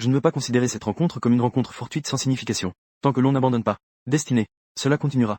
Je ne veux pas considérer cette rencontre comme une rencontre fortuite sans signification. Tant que l'on n'abandonne pas. Destinée. Cela continuera.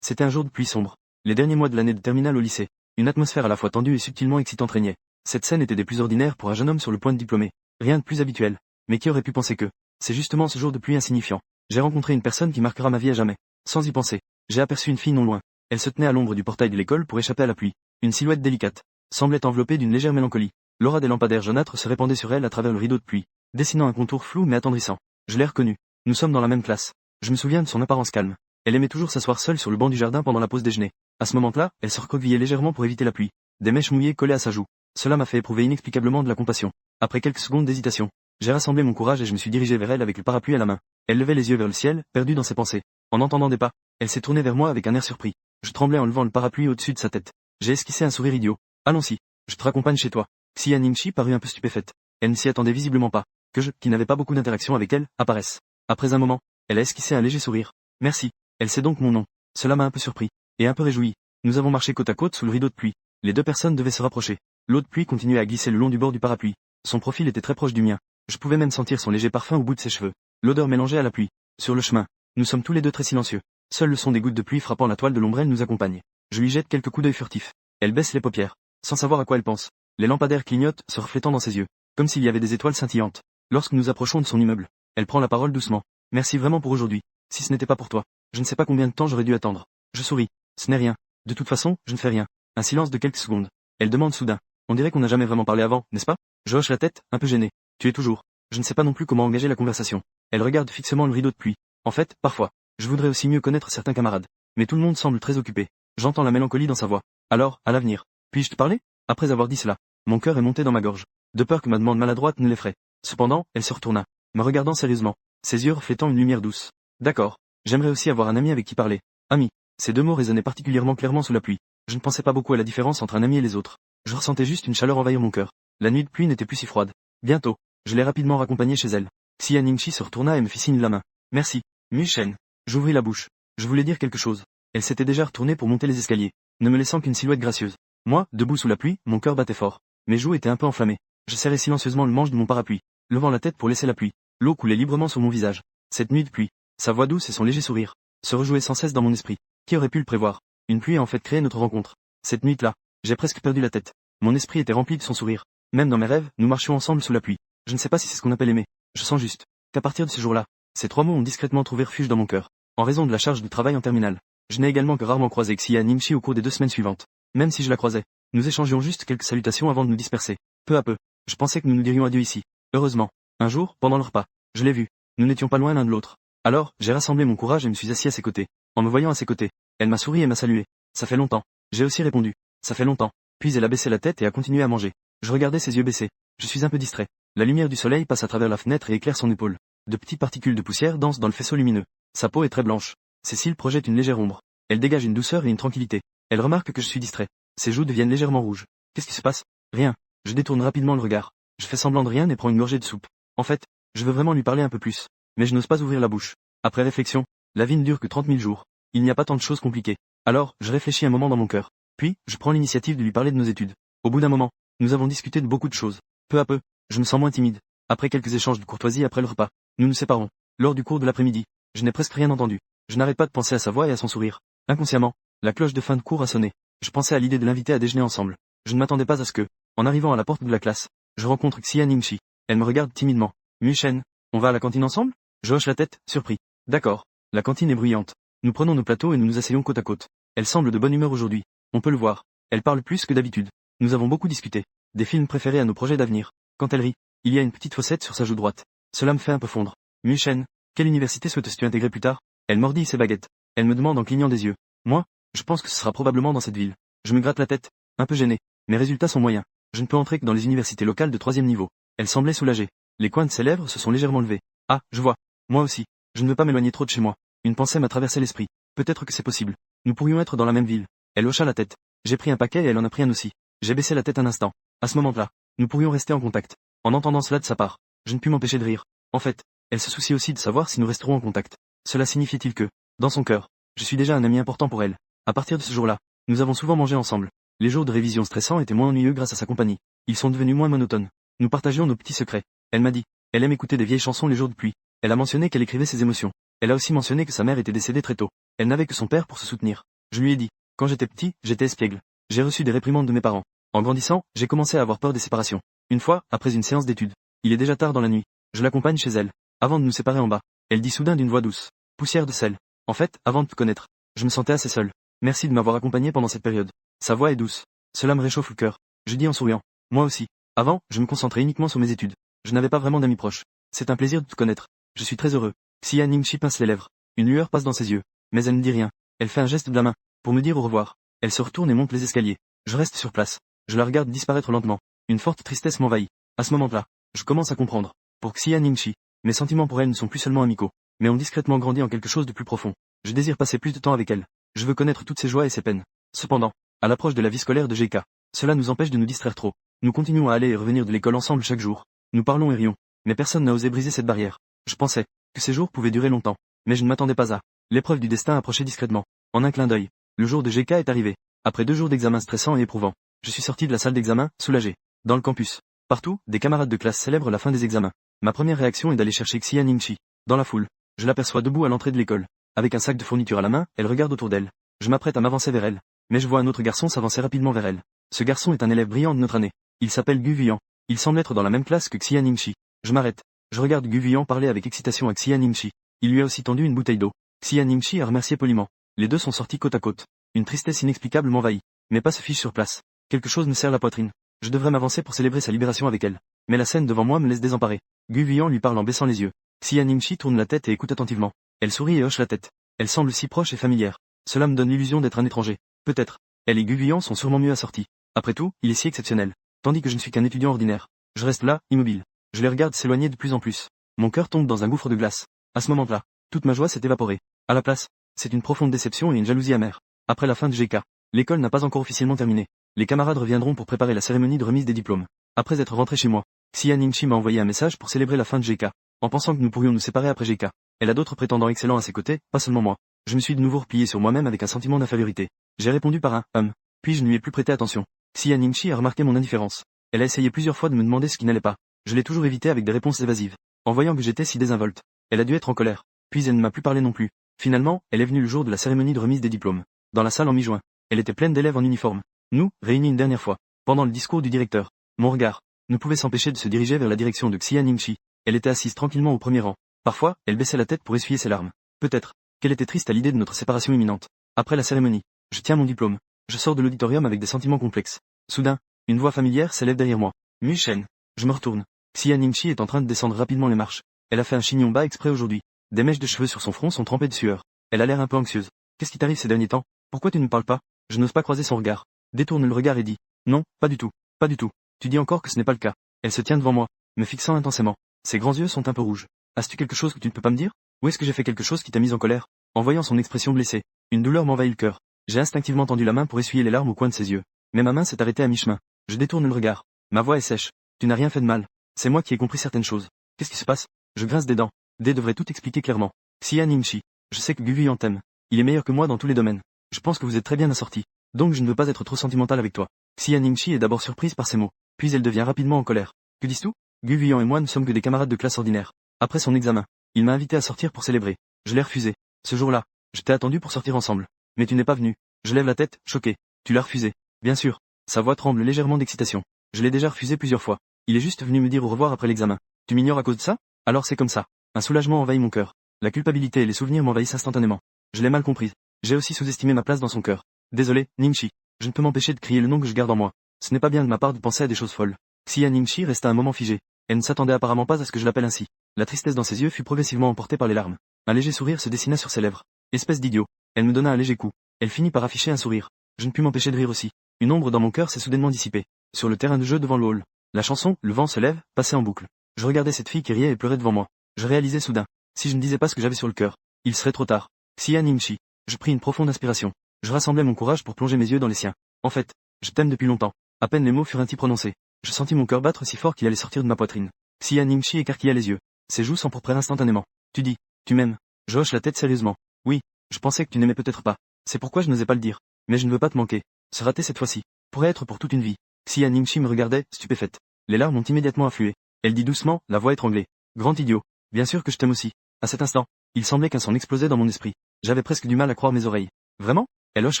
C'était un jour de pluie sombre. Les derniers mois de l'année de terminale au lycée. Une atmosphère à la fois tendue et subtilement excitante régnait. Cette scène était des plus ordinaires pour un jeune homme sur le point de diplômer. Rien de plus habituel. Mais qui aurait pu penser que c'est justement ce jour de pluie insignifiant. J'ai rencontré une personne qui marquera ma vie à jamais. Sans y penser. J'ai aperçu une fille non loin. Elle se tenait à l'ombre du portail de l'école pour échapper à la pluie. Une silhouette délicate. Semblait enveloppée d'une légère mélancolie. L'aura des lampadaires jaunâtres se répandait sur elle à travers le rideau de pluie, dessinant un contour flou mais attendrissant. Je l'ai reconnue. Nous sommes dans la même classe. Je me souviens de son apparence calme. Elle aimait toujours s'asseoir seule sur le banc du jardin pendant la pause déjeuner. À ce moment-là, elle se recroquevillait légèrement pour éviter la pluie. Des mèches mouillées collaient à sa joue. Cela m'a fait éprouver inexplicablement de la compassion. Après quelques secondes d'hésitation, j'ai rassemblé mon courage et je me suis dirigé vers elle avec le parapluie à la main. Elle levait les yeux vers le ciel, perdue dans ses pensées. En entendant des pas, elle s'est tournée vers moi avec un air surpris. Je tremblais en levant le parapluie au-dessus de sa tête. J'ai esquissé un sourire idiot. Allons-y, je te raccompagne chez toi. Xia Ningxi parut un peu stupéfaite. Elle ne s'y attendait visiblement pas, que je, qui n'avais pas beaucoup d'interaction avec elle, apparaisse. Après un moment, elle a esquissé un léger sourire. Merci. Elle sait donc mon nom. Cela m'a un peu surpris. Et un peu réjoui. Nous avons marché côte à côte sous le rideau de pluie. Les deux personnes devaient se rapprocher. L'eau de pluie continuait à glisser le long du bord du parapluie. Son profil était très proche du mien. Je pouvais même sentir son léger parfum au bout de ses cheveux. L'odeur mélangeait à la pluie. Sur le chemin, nous sommes tous les deux très silencieux. Seul le son des gouttes de pluie frappant la toile de l'ombrelle nous accompagne. Je lui jette quelques coups d'œil furtifs. Elle baisse les paupières, sans savoir à quoi elle pense. Les lampadaires clignotent, se reflétant dans ses yeux, comme s'il y avait des étoiles scintillantes. Lorsque nous approchons de son immeuble, elle prend la parole doucement. Merci vraiment pour aujourd'hui. Si ce n'était pas pour toi, je ne sais pas combien de temps j'aurais dû attendre. Je souris. Ce n'est rien. De toute façon, je ne fais rien. Un silence de quelques secondes. Elle demande soudain. On dirait qu'on n'a jamais vraiment parlé avant, n'est-ce pas? Je hoche la tête, un peu gêné. Tu es toujours. Je ne sais pas non plus comment engager la conversation. Elle regarde fixement le rideau de pluie. En fait, parfois, je voudrais aussi mieux connaître certains camarades. Mais tout le monde semble très occupé. J'entends la mélancolie dans sa voix. Alors, à l'avenir. Puis-je te parler? Après avoir dit cela, mon cœur est monté dans ma gorge. De peur que ma demande maladroite ne l'effraie. Cependant, elle se retourna, me regardant sérieusement, ses yeux reflétant une lumière douce. D'accord. J'aimerais aussi avoir un ami avec qui parler. Ami. Ces deux mots résonnaient particulièrement clairement sous la pluie. Je ne pensais pas beaucoup à la différence entre un ami et les autres. Je ressentais juste une chaleur envahir mon cœur. La nuit de pluie n'était plus si froide. Bientôt, je l'ai rapidement raccompagnée chez elle. Xia Ningxi se retourna et me fit signe de la main. Merci. Michen. J'ouvris la bouche. Je voulais dire quelque chose. Elle s'était déjà retournée pour monter les escaliers, ne me laissant qu'une silhouette gracieuse. Moi, debout sous la pluie, mon cœur battait fort. Mes joues étaient un peu enflammées. Je serrais silencieusement le manche de mon parapluie, levant la tête pour laisser la pluie. L'eau coulait librement sur mon visage. Cette nuit de pluie, sa voix douce et son léger sourire, se rejouaient sans cesse dans mon esprit. Qui aurait pu le prévoir? Une pluie a en fait créé notre rencontre. Cette nuit-là, j'ai presque perdu la tête. Mon esprit était rempli de son sourire. Même dans mes rêves, nous marchions ensemble sous la pluie. Je ne sais pas si c'est ce qu'on appelle aimer. Je sens juste qu'à partir de ce jour-là, ces trois mots ont discrètement trouvé refuge dans mon cœur. En raison de la charge de travail en terminale, je n'ai également que rarement croisé Xia Ningxi au cours des 2 semaines suivantes. Même si je la croisais, nous échangions juste quelques salutations avant de nous disperser. Peu à peu, je pensais que nous nous dirions adieu ici. Heureusement, un jour, pendant le repas, je l'ai vue. Nous n'étions pas loin l'un de l'autre. Alors, j'ai rassemblé mon courage et me suis assis à ses côtés. En me voyant à ses côtés, elle m'a souri et m'a salué. Ça fait longtemps. J'ai aussi répondu. Ça fait longtemps. Puis elle a baissé la tête et a continué à manger. Je regardais ses yeux baissés. Je suis un peu distrait. La lumière du soleil passe à travers la fenêtre et éclaire son épaule. De petites particules de poussière dansent dans le faisceau lumineux. Sa peau est très blanche. Ses cils projettent une légère ombre. Elle dégage une douceur et une tranquillité. Elle remarque que je suis distrait. Ses joues deviennent légèrement rouges. Qu'est-ce qui se passe? Rien. Je détourne rapidement le regard. Je fais semblant de rien et prends une gorgée de soupe. En fait, je veux vraiment lui parler un peu plus. Mais je n'ose pas ouvrir la bouche. Après réflexion, la vie ne dure que 30 000 jours. Il n'y a pas tant de choses compliquées. Alors, je réfléchis un moment dans mon cœur. Puis, je prends l'initiative de lui parler de nos études. Au bout d'un moment, nous avons discuté de beaucoup de choses. Peu à peu, je me sens moins timide. Après quelques échanges de courtoisie après le repas, nous nous séparons. Lors du cours de l'après-midi, je n'ai presque rien entendu. Je n'arrête pas de penser à sa voix et à son sourire. Inconsciemment, la cloche de fin de cours a sonné. Je pensais à l'idée de l'inviter à déjeuner ensemble. Je ne m'attendais pas à ce que, en arrivant à la porte de la classe, je rencontre Xia Ningxi. Elle me regarde timidement. Michen, on va à la cantine ensemble? Je hoche la tête, surpris. D'accord. La cantine est bruyante. Nous prenons nos plateaux et nous nous asseyons côte à côte. Elle semble de bonne humeur aujourd'hui. On peut le voir. Elle parle plus que d'habitude. Nous avons beaucoup discuté. Des films préférés à nos projets d'avenir. Quand elle rit, il y a une petite fossette sur sa joue droite. Cela me fait un peu fondre. Michen, quelle université souhaites-tu intégrer plus tard? Elle mordit ses baguettes. Elle me demande en clignant des yeux. Moi, je pense que ce sera probablement dans cette ville. Je me gratte la tête, un peu gêné. Mes résultats sont moyens. Je ne peux entrer que dans les universités locales de 3e niveau. Elle semblait soulagée. Les coins de ses lèvres se sont légèrement levés. Ah, je vois. Moi aussi. Je ne veux pas m'éloigner trop de chez moi. Une pensée m'a traversé l'esprit. Peut-être que c'est possible. Nous pourrions être dans la même ville. Elle hocha la tête. J'ai pris un paquet et elle en a pris un aussi. J'ai baissé la tête un instant. À ce moment-là, nous pourrions rester en contact. En entendant cela de sa part, je ne pus m'empêcher de rire. En fait, elle se soucie aussi de savoir si nous resterons en contact. Cela signifie-t-il que, dans son cœur, je suis déjà un ami important pour elle. À partir de ce jour-là, nous avons souvent mangé ensemble. Les jours de révision stressants étaient moins ennuyeux grâce à sa compagnie. Ils sont devenus moins monotones. Nous partagions nos petits secrets. Elle m'a dit, Elle aime écouter des vieilles chansons les jours de pluie. Elle a mentionné qu'elle écrivait ses émotions. Elle a aussi mentionné que sa mère était décédée très tôt. Elle n'avait que son père pour se soutenir. Je lui ai dit, quand j'étais petit, j'étais espiègle. J'ai reçu des réprimandes de mes parents. En grandissant, j'ai commencé à avoir peur des séparations. Une fois, après une séance d'études, il est déjà tard dans la nuit. Je l'accompagne chez elle. Avant de nous séparer en bas, elle dit soudain d'une voix douce. Poussière de sel. En fait, avant de te connaître, je me sentais assez seul. Merci de m'avoir accompagné pendant cette période. Sa voix est douce. Cela me réchauffe le cœur. Je dis en souriant. Moi aussi. Avant, je me concentrais uniquement sur mes études. Je n'avais pas vraiment d'amis proches. C'est un plaisir de te connaître. Je suis très heureux. Xia Ningxi pince les lèvres. Une lueur passe dans ses yeux. Mais elle ne dit rien. Elle fait un geste de la main. Pour me dire au revoir. Elle se retourne et monte les escaliers. Je reste sur place. Je la regarde disparaître lentement. Une forte tristesse m'envahit. À ce moment-là, je commence à comprendre. Pour Xia Ningxi, mes sentiments pour elle ne sont plus seulement amicaux, mais ont discrètement grandi en quelque chose de plus profond. Je désire passer plus de temps avec elle. Je veux connaître toutes ses joies et ses peines. Cependant, à l'approche de la vie scolaire de GK, cela nous empêche de nous distraire trop. Nous continuons à aller et revenir de l'école ensemble chaque jour. Nous parlons et rions. Mais personne n'a osé briser cette barrière. Je pensais que ces jours pouvaient durer longtemps. Mais je ne m'attendais pas à. L'épreuve du destin approchait discrètement. En un clin d'œil, le jour de GK est arrivé. Après 2 jours d'examen stressants et éprouvants, je suis sorti de la salle d'examen, soulagé. Dans le campus, partout, des camarades de classe célèbrent la fin des examens. Ma première réaction est d'aller chercher Xia Ningxi. Dans la foule, je l'aperçois debout à l'entrée de l'école. Avec un sac de fourniture à la main, elle regarde autour d'elle. Je m'apprête à m'avancer vers elle. Mais je vois un autre garçon s'avancer rapidement vers elle. Ce garçon est un élève brillant de notre année. Il s'appelle Gu Vuyan. Il semble être dans la même classe que Xia Ningxi. Je m'arrête. Je regarde Gu Vuyan parler avec excitation à Xia Ningxi. Il lui a aussi tendu une bouteille d'eau. Xia Ningxi a remercié poliment. Les deux sont sortis côte à côte. Une tristesse inexplicable m'envahit. Mais pas se fiche sur place. Quelque chose me serre la poitrine. Je devrais m'avancer pour célébrer sa libération avec elle. Mais la scène devant moi me laisse désemparé. Gu Vuyan lui parle en baissant les yeux. Xia Ningxi tourne la tête et écoute attentivement. Elle sourit et hoche la tête. Elle semble si proche et familière. Cela me donne l'illusion d'être un étranger. Peut-être. Elle et Gu Vuyan sont sûrement mieux assortis. Après tout, il est si exceptionnel. Tandis que je ne suis qu'un étudiant ordinaire. Je reste là, immobile. Je les regarde s'éloigner de plus en plus. Mon cœur tombe dans un gouffre de glace. À ce moment-là, toute ma joie s'est évaporée. À la place, c'est une profonde déception et une jalousie amère. Après la fin de GK, l'école n'a pas encore officiellement terminé. Les camarades reviendront pour préparer la cérémonie de remise des diplômes. Après être rentré chez moi, Xia Ningxi m'a envoyé un message pour célébrer la fin de GK, en pensant que nous pourrions nous séparer après GK. Elle a d'autres prétendants excellents à ses côtés, pas seulement moi. Je me suis de nouveau replié sur moi-même avec un sentiment d'infériorité. J'ai répondu par un puis je ne lui ai plus prêté attention. Xia Ningxi a remarqué mon indifférence. Elle a essayé plusieurs fois de me demander ce qui n'allait pas. Je l'ai toujours évité avec des réponses évasives. En voyant que j'étais si désinvolte, elle a dû être en colère. Puis elle ne m'a plus parlé non plus. Finalement, elle est venue le jour de la cérémonie de remise des diplômes. Dans la salle en mi-juin, elle était pleine d'élèves en uniforme. Nous, réunis une dernière fois, pendant le discours du directeur, mon regard ne pouvait s'empêcher de se diriger vers la direction de Xia Ningxi. Elle était assise tranquillement au premier rang. Parfois, elle baissait la tête pour essuyer ses larmes. Peut-être qu'elle était triste à l'idée de notre séparation imminente. Après la cérémonie, je tiens mon diplôme. Je sors de l'auditorium avec des sentiments complexes. Soudain, une voix familière s'élève derrière moi. Michen. Je me retourne. Xia Ningxi est en train de descendre rapidement les marches. Elle a fait un chignon bas exprès aujourd'hui. Des mèches de cheveux sur son front sont trempées de sueur. Elle a l'air un peu anxieuse. Qu'est-ce qui t'arrive ces derniers temps? Pourquoi tu ne me parles pas? Je n'ose pas croiser son regard. Détourne le regard et dit. Non, pas du tout. Pas du tout. Tu dis encore que ce n'est pas le cas. Elle se tient devant moi, me fixant intensément. Ses grands yeux sont un peu rouges. As-tu quelque chose que tu ne peux pas me dire? Ou est-ce que j'ai fait quelque chose qui t'a mise en colère? En voyant son expression blessée, une douleur m'envahit le cœur. J'ai instinctivement tendu la main pour essuyer les larmes au coin de ses yeux. Mais ma main s'est arrêtée à mi-chemin. Je détourne le regard. Ma voix est sèche. Tu n'as rien fait de mal. C'est moi qui ai compris certaines choses. Qu'est-ce qui se passe? Je grince des dents. D devrait tout expliquer clairement. Xia Ningxi. Je sais que Gu Vuyan t'aime. Il est meilleur que moi dans tous les domaines. Je pense que vous êtes très bien assortis. Donc je ne veux pas être trop sentimental avec toi. Xia Ningxi est d'abord surprise par ces mots. Puis elle devient rapidement en colère. Que dis-tu? Gu Vuyan et moi ne sommes que des camarades de classe ordinaire. Après son examen, il m'a invité à sortir pour célébrer. Je l'ai refusé. Ce jour-là, je t'ai attendu pour sortir ensemble. Mais tu n'es pas venu. Je lève la tête, choqué. Tu l'as refusé. Bien sûr. Sa voix tremble légèrement d'excitation. Je l'ai déjà refusé plusieurs fois. Il est juste venu me dire au revoir après l'examen. Tu m'ignores à cause de ça? Alors c'est comme ça. Un soulagement envahit mon cœur. La culpabilité et les souvenirs m'envahissent instantanément. Je l'ai mal comprise. J'ai aussi sous-estimé ma place dans son cœur. Désolé, Ningxi. Je ne peux m'empêcher de crier le nom que je garde en moi. Ce n'est pas bien de ma part de penser à des choses folles. Xia Ningxi resta un moment figée. Elle ne s'attendait apparemment pas à ce que je l'appelle ainsi. La tristesse dans ses yeux fut progressivement emportée par les larmes. Un léger sourire se dessina sur ses lèvres. Espèce d'idiot. Elle me donna un léger coup. Elle finit par afficher un sourire. Je ne pus m'empêcher de rire aussi. Une ombre dans mon cœur s'est soudainement dissipée. Sur le terrain de jeu devant le hall, la chanson, Le vent se lève, passait en boucle. Je regardais cette fille qui riait et pleurait devant moi. Je réalisais soudain. Si je ne disais pas ce que j'avais sur le cœur, il serait trop tard. Xia Ningxi. Je pris une profonde inspiration. Je rassemblai mon courage pour plonger mes yeux dans les siens. En fait, je t'aime depuis longtemps. À peine les mots furent ainsi prononcés. Je sentis mon cœur battre si fort qu'il allait sortir de ma poitrine. Xia Ningxi écarquilla les yeux. Ses joues s'empourprèrent instantanément. Tu dis, tu m'aimes. Je hoche la tête sérieusement. Oui, je pensais que tu n'aimais peut-être pas. C'est pourquoi je n'osais pas le dire. Mais je ne veux pas te manquer. Se rater cette fois-ci pourrait être pour toute une vie. Xia Ningxi me regardait, stupéfaite. Les larmes ont immédiatement afflué. Elle dit doucement, la voix étranglée. Grand idiot. Bien sûr que je t'aime aussi. À cet instant, il semblait qu'un son explosait dans mon esprit. J'avais presque du mal à croire mes oreilles. Vraiment? Elle hoche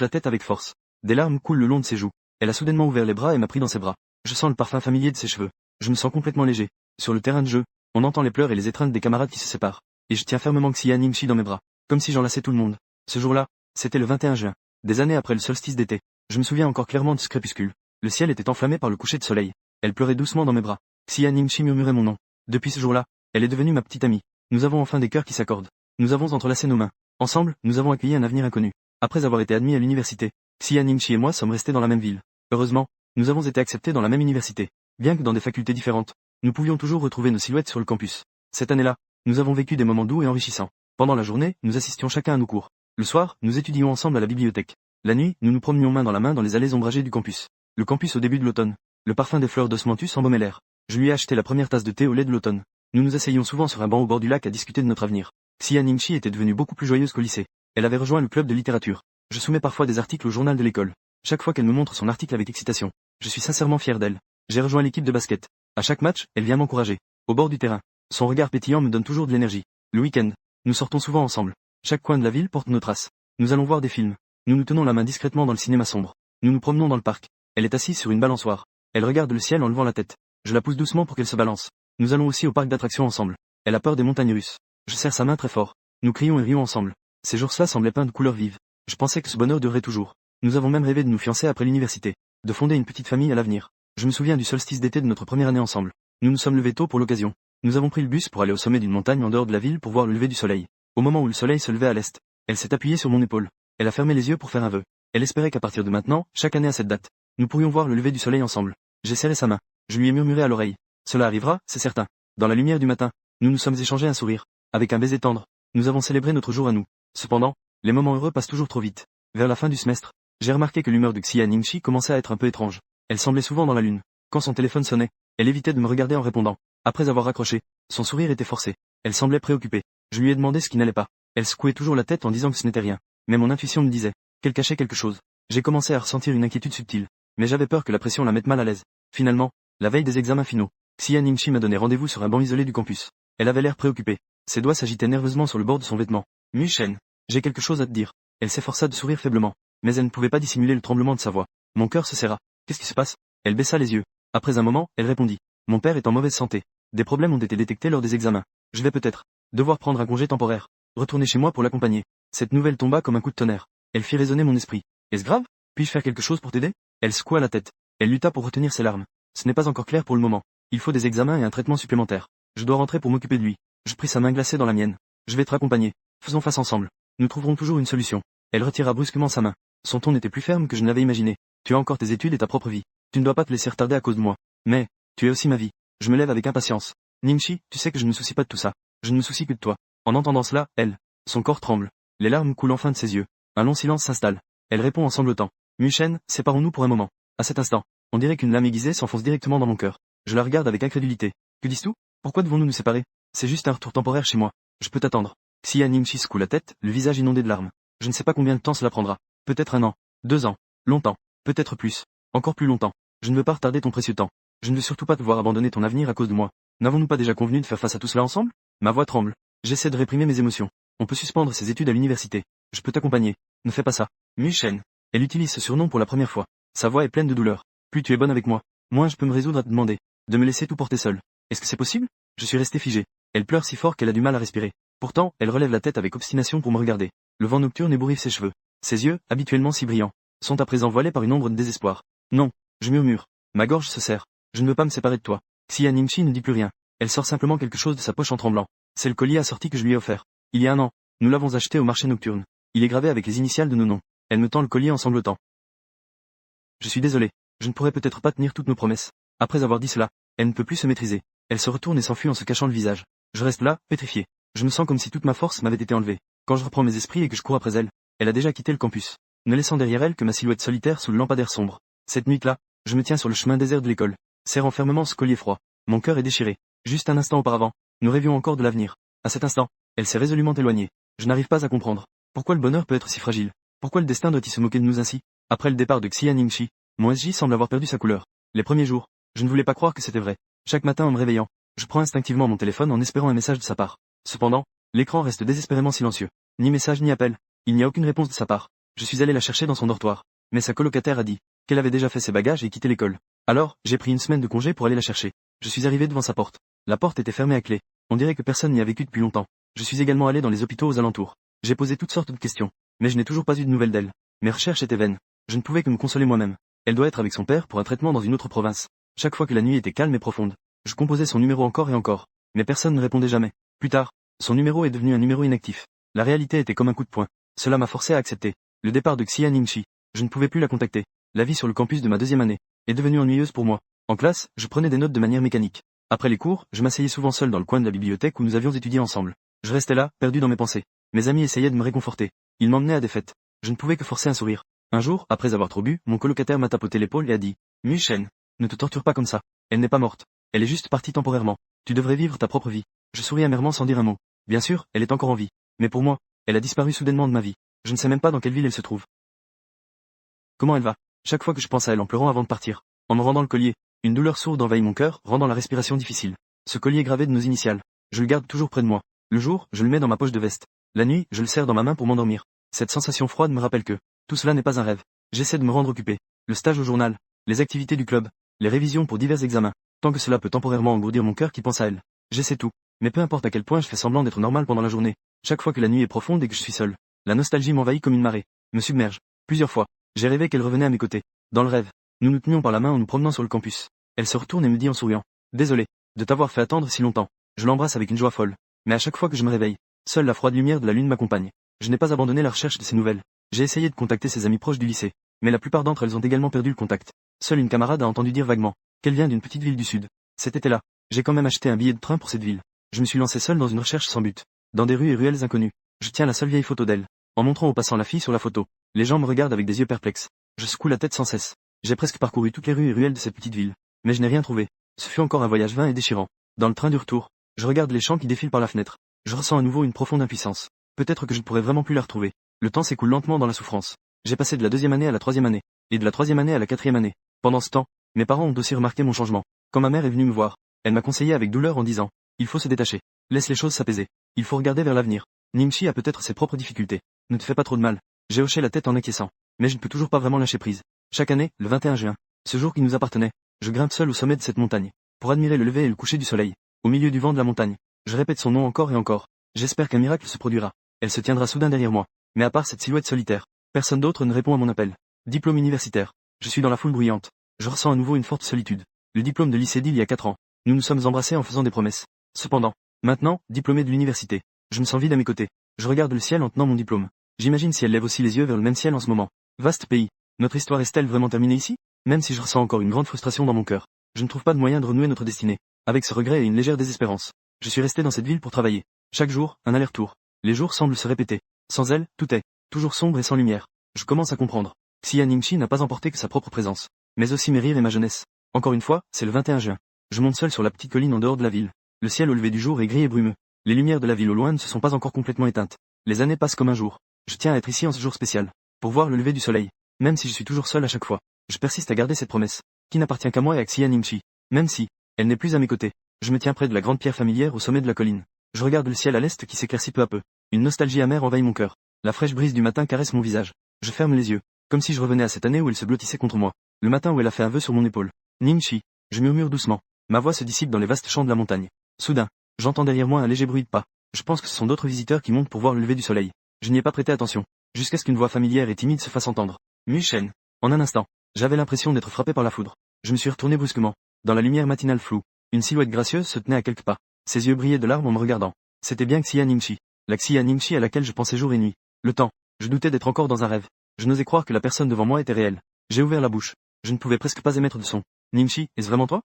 la tête avec force. Des larmes coulent le long de ses joues. Elle a soudainement ouvert les bras et m'a pris dans ses bras. Je sens le parfum familier de ses cheveux. Je me sens complètement léger. Sur le terrain de jeu, on entend les pleurs et les étreintes des camarades qui se séparent. Et je tiens fermement Xia Ningxi dans mes bras, comme si j'enlaçais tout le monde. Ce jour-là, c'était le 21 juin. Des années après le solstice d'été. Je me souviens encore clairement de ce crépuscule. Le ciel était enflammé par le coucher de soleil. Elle pleurait doucement dans mes bras. Xia Ningxi murmurait mon nom. Depuis ce jour-là, elle est devenue ma petite amie. Nous avons enfin des cœurs qui s'accordent. Nous avons entrelacé nos mains. Ensemble, nous avons accueilli un avenir inconnu. Après avoir été admis à l'université, Xia Ningxi et moi sommes restés dans la même ville. Heureusement, nous avons été acceptés dans la même université. Bien que dans des facultés différentes, nous pouvions toujours retrouver nos silhouettes sur le campus. Cette année-là, nous avons vécu des moments doux et enrichissants. Pendant la journée, nous assistions chacun à nos cours. Le soir, nous étudions ensemble à la bibliothèque. La nuit, nous nous promenions main dans les allées ombragées du campus. Le campus au début de l'automne. Le parfum des fleurs d'osmanthus embaumait l'air. Je lui ai acheté la première tasse de thé au lait de l'automne. Nous nous asseyions souvent sur un banc au bord du lac à discuter de notre avenir. Xia Ningxi était devenue beaucoup plus joyeuse qu'au lycée. Elle avait rejoint le club de littérature. Je soumets parfois des articles au journal de l'école. Chaque fois qu'elle me montre son article avec excitation, je suis sincèrement fier d'elle. J'ai rejoint l'équipe de basket. À chaque match, elle vient m'encourager. Au bord du terrain. Son regard pétillant me donne toujours de l'énergie. Le week-end, nous sortons souvent ensemble. Chaque coin de la ville porte nos traces. Nous allons voir des films. Nous nous tenons la main discrètement dans le cinéma sombre. Nous nous promenons dans le parc. Elle est assise sur une balançoire. Elle regarde le ciel en levant la tête. Je la pousse doucement pour qu'elle se balance. Nous allons aussi au parc d'attractions ensemble. Elle a peur des montagnes russes. Je serre sa main très fort. Nous crions et rions ensemble. Ces jours-là semblaient peints de couleurs vives. Je pensais que ce bonheur durerait toujours. Nous avons même rêvé de nous fiancer après l'université. De fonder une petite famille à l'avenir. Je me souviens du solstice d'été de notre première année ensemble. Nous nous sommes levés tôt pour l'occasion. Nous avons pris le bus pour aller au sommet d'une montagne en dehors de la ville pour voir le lever du soleil. Au moment où le soleil se levait à l'est, elle s'est appuyée sur mon épaule. Elle a fermé les yeux pour faire un vœu. Elle espérait qu'à partir de maintenant, chaque année à cette date, nous pourrions voir le lever du soleil ensemble. J'ai serré sa main. Je lui ai murmuré à l'oreille. Cela arrivera, c'est certain. Dans la lumière du matin, nous nous sommes échangés un sourire. Avec un baiser tendre, nous avons célébré notre jour à nous. Cependant, les moments heureux passent toujours trop vite. Vers la fin du semestre, j'ai remarqué que l'humeur de Xia Ningxi commençait à être un peu étrange. Elle semblait souvent dans la lune. Quand son téléphone sonnait, elle évitait de me regarder en répondant. Après avoir raccroché, son sourire était forcé. Elle semblait préoccupée. Je lui ai demandé ce qui n'allait pas. Elle secouait toujours la tête en disant que ce n'était rien. Mais mon intuition me disait qu'elle cachait quelque chose. J'ai commencé à ressentir une inquiétude subtile. Mais j'avais peur que la pression la mette mal à l'aise. Finalement, la veille des examens finaux, Xia Ningxi m'a donné rendez-vous sur un banc isolé du campus. Elle avait l'air préoccupée. Ses doigts s'agitaient nerveusement sur le bord de son vêtement. Michen, j'ai quelque chose à te dire. Elle s'efforça de sourire faiblement. Mais elle ne pouvait pas dissimuler le tremblement de sa voix. Mon cœur se serra. Qu'est-ce qui se passe? Elle baissa les yeux. Après un moment, elle répondit. Mon père est en mauvaise santé. Des problèmes ont été détectés lors des examens. Je vais peut-être devoir prendre un congé temporaire. Retourner chez moi pour l'accompagner. Cette nouvelle tomba comme un coup de tonnerre. Elle fit résonner mon esprit. Est-ce grave? Puis-je faire quelque chose pour t'aider? Elle secoua la tête. Elle lutta pour retenir ses larmes. Ce n'est pas encore clair pour le moment. Il faut des examens et un traitement supplémentaire. Je dois rentrer pour m'occuper de lui. Je pris sa main glacée dans la mienne. Je vais te raccompagner. Faisons face ensemble. Nous trouverons toujours une solution. Elle retira brusquement sa main. Son ton était plus ferme que je ne l'avais imaginé. Tu as encore tes études et ta propre vie. Tu ne dois pas te laisser retarder à cause de moi. Mais, tu es aussi ma vie. Je me lève avec impatience. Ningxi, tu sais que je ne me soucie pas de tout ça. Je ne me soucie que de toi. En entendant cela, son corps tremble. Les larmes coulent enfin de ses yeux. Un long silence s'installe. Elle répond en sanglotant. Muchen, séparons-nous pour un moment. À cet instant, on dirait qu'une lame aiguisée s'enfonce directement dans mon cœur. Je la regarde avec incrédulité. Que dis-tu? Pourquoi devons-nous nous séparer? C'est juste un retour temporaire chez moi. Je peux t'attendre. Xia Ningxi secoue la tête, le visage inondé de larmes. Je ne sais pas combien de temps cela prendra. Peut-être 1 an, 2 ans, longtemps, peut-être plus, encore plus longtemps. Je ne veux pas retarder ton précieux temps. Je ne veux surtout pas te voir abandonner ton avenir à cause de moi. N'avons-nous pas déjà convenu de faire face à tout cela ensemble? Ma voix tremble. J'essaie de réprimer mes émotions. On peut suspendre ses études à l'université. Je peux t'accompagner. Ne fais pas ça. Muchen. Elle utilise ce surnom pour la première fois. Sa voix est pleine de douleur. Plus tu es bonne avec moi, moins je peux me résoudre à te demander de me laisser tout porter seul. Est-ce que c'est possible? Je suis resté figé. Elle pleure si fort qu'elle a du mal à respirer. Pourtant, elle relève la tête avec obstination pour me regarder. Le vent nocturne ébouriffe ses cheveux. Ses yeux, habituellement si brillants, sont à présent voilés par une ombre de désespoir. Non, je murmure. Ma gorge se serre. Je ne veux pas me séparer de toi. Xia Ningxi ne dit plus rien. Elle sort simplement quelque chose de sa poche en tremblant. C'est le collier assorti que je lui ai offert. Il y a 1 an, nous l'avons acheté au marché nocturne. Il est gravé avec les initiales de nos noms. Elle me tend le collier en sanglotant. Je suis désolé. Je ne pourrais peut-être pas tenir toutes nos promesses. Après avoir dit cela, elle ne peut plus se maîtriser. Elle se retourne et s'enfuit en se cachant le visage. Je reste là, pétrifié. Je me sens comme si toute ma force m'avait été enlevée. Quand je reprends mes esprits et que je cours après elle, elle a déjà quitté le campus, ne laissant derrière elle que ma silhouette solitaire sous le lampadaire sombre. Cette nuit-là, je me tiens sur le chemin désert de l'école, serrant fermement ce collier froid. Mon cœur est déchiré. Juste un instant auparavant, nous rêvions encore de l'avenir. À cet instant, elle s'est résolument éloignée. Je n'arrive pas à comprendre. Pourquoi le bonheur peut être si fragile? Pourquoi le destin doit-il se moquer de nous ainsi? Après le départ de Xia Ningxi, mon SJ semble avoir perdu sa couleur. Les premiers jours, je ne voulais pas croire que c'était vrai. Chaque matin en me réveillant, Je prends instinctivement mon téléphone en espérant un message de sa part. Cependant, l'écran reste désespérément silencieux. Ni message ni appel. Il n'y a aucune réponse de sa part. Je suis allé la chercher dans son dortoir. Mais sa colocataire a dit qu'elle avait déjà fait ses bagages et quitté l'école. Alors, j'ai pris une semaine de congé pour aller la chercher. Je suis arrivé devant sa porte. La porte était fermée à clé. On dirait que personne n'y a vécu depuis longtemps. Je suis également allé dans les hôpitaux aux alentours. J'ai posé toutes sortes de questions. Mais je n'ai toujours pas eu de nouvelles d'elle. Mes recherches étaient vaines. Je ne pouvais que me consoler moi-même. Elle doit être avec son père pour un traitement dans une autre province. Chaque fois que la nuit était calme et profonde, je composais son numéro encore et encore. Mais personne ne répondait jamais. Plus tard, son numéro est devenu un numéro inactif. La réalité était comme un coup de poing. Cela m'a forcé à accepter le départ de Xia Ningxi. Je ne pouvais plus la contacter. La vie sur le campus de ma deuxième année est devenue ennuyeuse pour moi. En classe, je prenais des notes de manière mécanique. Après les cours, je m'asseyais souvent seul dans le coin de la bibliothèque où nous avions étudié ensemble. Je restais là, perdu dans mes pensées. Mes amis essayaient de me réconforter. Ils m'emmenaient à des fêtes. Je ne pouvais que forcer un sourire. Un jour, après avoir trop bu, mon colocataire m'a tapoté l'épaule et a dit « Michel, ne te torture pas comme ça. Elle n'est pas morte. Elle est juste partie temporairement. Tu devrais vivre ta propre vie. » Je souris amèrement sans dire un mot. Bien sûr, elle est encore en vie. Mais pour moi, elle a disparu soudainement de ma vie. Je ne sais même pas dans quelle ville elle se trouve. Comment elle va? Chaque fois que je pense à elle en pleurant avant de partir, en me rendant le collier, une douleur sourde envahit mon cœur, rendant la respiration difficile. Ce collier gravé de nos initiales, je le garde toujours près de moi. Le jour, je le mets dans ma poche de veste. La nuit, je le serre dans ma main pour m'endormir. Cette sensation froide me rappelle que tout cela n'est pas un rêve. J'essaie de me rendre occupé. Le stage au journal, les activités du club, les révisions pour divers examens. Tant que cela peut temporairement engourdir mon cœur qui pense à elle. J'essaie tout. Mais peu importe à quel point je fais semblant d'être normal pendant la journée. Chaque fois que la nuit est profonde et que je suis seul, la nostalgie m'envahit comme une marée, me submerge. Plusieurs fois, j'ai rêvé qu'elle revenait à mes côtés. Dans le rêve, nous nous tenions par la main en nous promenant sur le campus. Elle se retourne et me dit en souriant « Désolé de t'avoir fait attendre si longtemps ». Je l'embrasse avec une joie folle. Mais à chaque fois que je me réveille, seule la froide lumière de la lune m'accompagne. Je n'ai pas abandonné la recherche de ses nouvelles. J'ai essayé de contacter ses amis proches du lycée, mais la plupart d'entre elles ont également perdu le contact. Seule une camarade a entendu dire vaguement qu'elle vient d'une petite ville du sud. Cet été-là, j'ai quand même acheté un billet de train pour cette ville. Je me suis lancé seul dans une recherche sans but, dans des rues et ruelles inconnues. Je tiens la seule vieille photo d'elle. En montrant aux passants la fille sur la photo, les gens me regardent avec des yeux perplexes. Je secoue la tête sans cesse. J'ai presque parcouru toutes les rues et ruelles de cette petite ville, mais je n'ai rien trouvé. Ce fut encore un voyage vain et déchirant. Dans le train du retour, je regarde les champs qui défilent par la fenêtre. Je ressens à nouveau une profonde impuissance. Peut-être que je ne pourrais vraiment plus la retrouver. Le temps s'écoule lentement dans la souffrance. J'ai passé de la deuxième année à la troisième année, et de la troisième année à la quatrième année. Pendant ce temps, mes parents ont aussi remarqué mon changement. Quand ma mère est venue me voir, elle m'a conseillé avec douleur en disant « Il faut se détacher. Laisse les choses s'apaiser. Il faut regarder vers l'avenir. Ningxi a peut-être ses propres difficultés. Ne te fais pas trop de mal. » J'ai hoché la tête en acquiesçant. Mais je ne peux toujours pas vraiment lâcher prise. Chaque année, le 21 juin, ce jour qui nous appartenait, je grimpe seul au sommet de cette montagne, pour admirer le lever et le coucher du soleil, au milieu du vent de la montagne. Je répète son nom encore et encore. J'espère qu'un miracle se produira. Elle se tiendra soudain derrière moi. Mais à part cette silhouette solitaire, personne d'autre ne répond à mon appel. Diplôme universitaire. Je suis dans la foule bruyante. Je ressens à nouveau une forte solitude. Le diplôme de lycée d'il y a 4 ans. Nous nous sommes embrassés en faisant des promesses. Cependant, maintenant, diplômé de l'université, je me sens vide à mes côtés. Je regarde le ciel en tenant mon diplôme. J'imagine si elle lève aussi les yeux vers le même ciel en ce moment. Vaste pays. Notre histoire est-elle vraiment terminée ici? Même si je ressens encore une grande frustration dans mon cœur, je ne trouve pas de moyen de renouer notre destinée. Avec ce regret et une légère désespérance, je suis resté dans cette ville pour travailler. Chaque jour, un aller-retour. Les jours semblent se répéter. Sans elle, tout est toujours sombre et sans lumière. Je commence à comprendre. Xia Ningxi n'a pas emporté que sa propre présence, mais aussi mes rires et ma jeunesse. Encore une fois, c'est le 21 juin. Je monte seul sur la petite colline en dehors de la ville. Le ciel au lever du jour est gris et brumeux. Les lumières de la ville au loin ne se sont pas encore complètement éteintes. Les années passent comme un jour. Je tiens à être ici en ce jour spécial, pour voir le lever du soleil. Même si je suis toujours seul à chaque fois, je persiste à garder cette promesse, qui n'appartient qu'à moi et à Xia Ningxi. Même si elle n'est plus à mes côtés, je me tiens près de la grande pierre familière au sommet de la colline. Je regarde le ciel à l'est qui s'éclaircit peu à peu. Une nostalgie amère envahit mon cœur. La fraîche brise du matin caresse mon visage. Je ferme les yeux, comme si je revenais à cette année où elle se blottissait contre moi. Le matin où elle a fait un vœu sur mon épaule. Ningxi, je murmure doucement. Ma voix se dissipe dans les vastes champs de la montagne. Soudain, j'entends derrière moi un léger bruit de pas. Je pense que ce sont d'autres visiteurs qui montent pour voir le lever du soleil. Je n'y ai pas prêté attention, jusqu'à ce qu'une voix familière et timide se fasse entendre. Michel. En un instant, j'avais l'impression d'être frappé par la foudre. Je me suis retourné brusquement. Dans la lumière matinale floue, une silhouette gracieuse se tenait à quelques pas. Ses yeux brillaient de larmes en me regardant. C'était bien Xia Ningxi. La Xia Ningxi à laquelle je pensais jour et nuit. Le temps. Je doutais d'être encore dans un rêve. Je n'osais croire que la personne devant moi était réelle. J'ai ouvert la bouche. Je ne pouvais presque pas émettre de son. Ningxi, est-ce vraiment toi?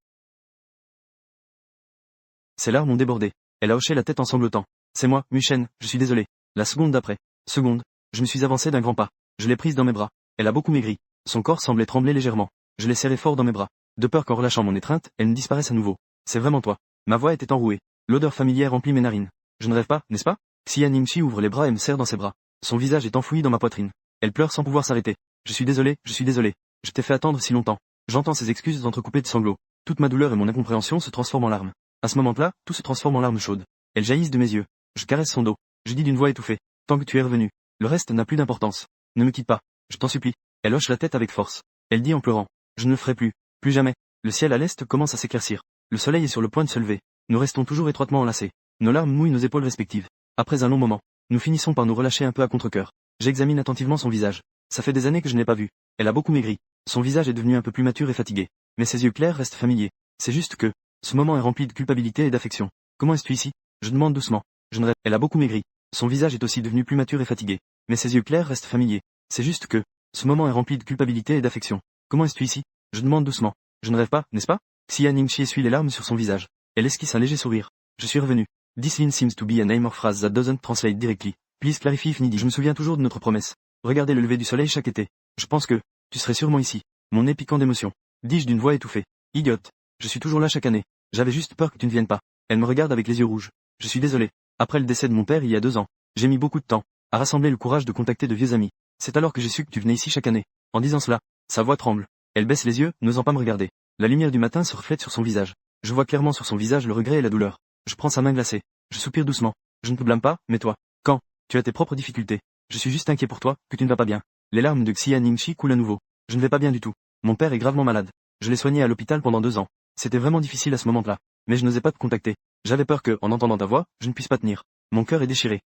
Ses larmes ont débordé. Elle a hoché la tête en sanglotant. C'est moi, Michel, je suis désolé. La seconde d'après. Seconde. Je me suis avancé d'un grand pas. Je l'ai prise dans mes bras. Elle a beaucoup maigri. Son corps semblait trembler légèrement. Je l'ai serré fort dans mes bras. De peur qu'en relâchant mon étreinte, elle ne disparaisse à nouveau. C'est vraiment toi. Ma voix était enrouée. L'odeur familière remplit mes narines. Je ne rêve pas, n'est-ce pas? Xia Ningxi ouvre les bras et me serre dans ses bras. Son visage est enfoui dans ma poitrine. Elle pleure sans pouvoir s'arrêter. Je suis désolé, je suis désolé. Je t'ai fait attendre si longtemps. J'entends ses excuses entrecoupées de sanglots. Toute ma douleur et mon incompréhension se transforment en larmes. À ce moment-là, tout se transforme en larmes chaudes. Elles jaillissent de mes yeux. Je caresse son dos. Je dis d'une voix étouffée. Tant que tu es revenu. Le reste n'a plus d'importance. Ne me quitte pas. Je t'en supplie. Elle hoche la tête avec force. Elle dit en pleurant. Je ne le ferai plus. Plus jamais. Le ciel à l'est commence à s'éclaircir. Le soleil est sur le point de se lever. Nous restons toujours étroitement enlacés. Nos larmes mouillent nos épaules respectives. Après un long moment, nous finissons par nous relâcher un peu à contre-cœur. J'examine attentivement son visage. Ça fait des années que je ne l'ai pas vu. Elle a beaucoup maigri. Son visage est devenu un peu plus mature et fatigué. Mais ses yeux clairs restent familiers. C'est juste que, ce moment est rempli de culpabilité et d'affection. Comment es-tu ici? Je demande doucement. Je ne rêve. Elle a beaucoup maigri. Son visage est aussi devenu plus mature et fatigué. Mais ses yeux clairs restent familiers. C'est juste que, ce moment est rempli de culpabilité et d'affection. Comment es-tu ici? Je demande doucement. Je ne rêve pas, n'est-ce pas? Xia Ningxi essuie les larmes sur son visage. Elle esquisse un léger sourire. Je suis revenu. This line seems to be a name or phrase that doesn't translate directly. Please clarify if needed. Je me souviens toujours de notre promesse. Regardez le lever du soleil chaque été. Je pense que, tu serais sûrement ici. Mon nez piquant d'émotion. Dis-je d'une voix étouffée. Idiote. Je suis toujours là chaque année. J'avais juste peur que tu ne viennes pas. Elle me regarde avec les yeux rouges. Je suis désolé. Après le décès de mon père il y a 2 ans, j'ai mis beaucoup de temps à rassembler le courage de contacter de vieux amis. C'est alors que j'ai su que tu venais ici chaque année. En disant cela, sa voix tremble. Elle baisse les yeux, n'osant pas me regarder. La lumière du matin se reflète sur son visage. Je vois clairement sur son visage le regret et la douleur. Je prends sa main glacée. Je soupire doucement. Je ne te blâme pas, mais toi, quand tu as tes propres difficultés. Je suis juste inquiet pour toi, que tu ne vas pas bien. Les larmes de Xia Ningxi coulent à nouveau. Je ne vais pas bien du tout. Mon père est gravement malade. Je l'ai soigné à l'hôpital pendant 2 ans. C'était vraiment difficile à ce moment-là. Mais je n'osais pas te contacter. J'avais peur que, en entendant ta voix, je ne puisse pas tenir. Mon cœur est déchiré.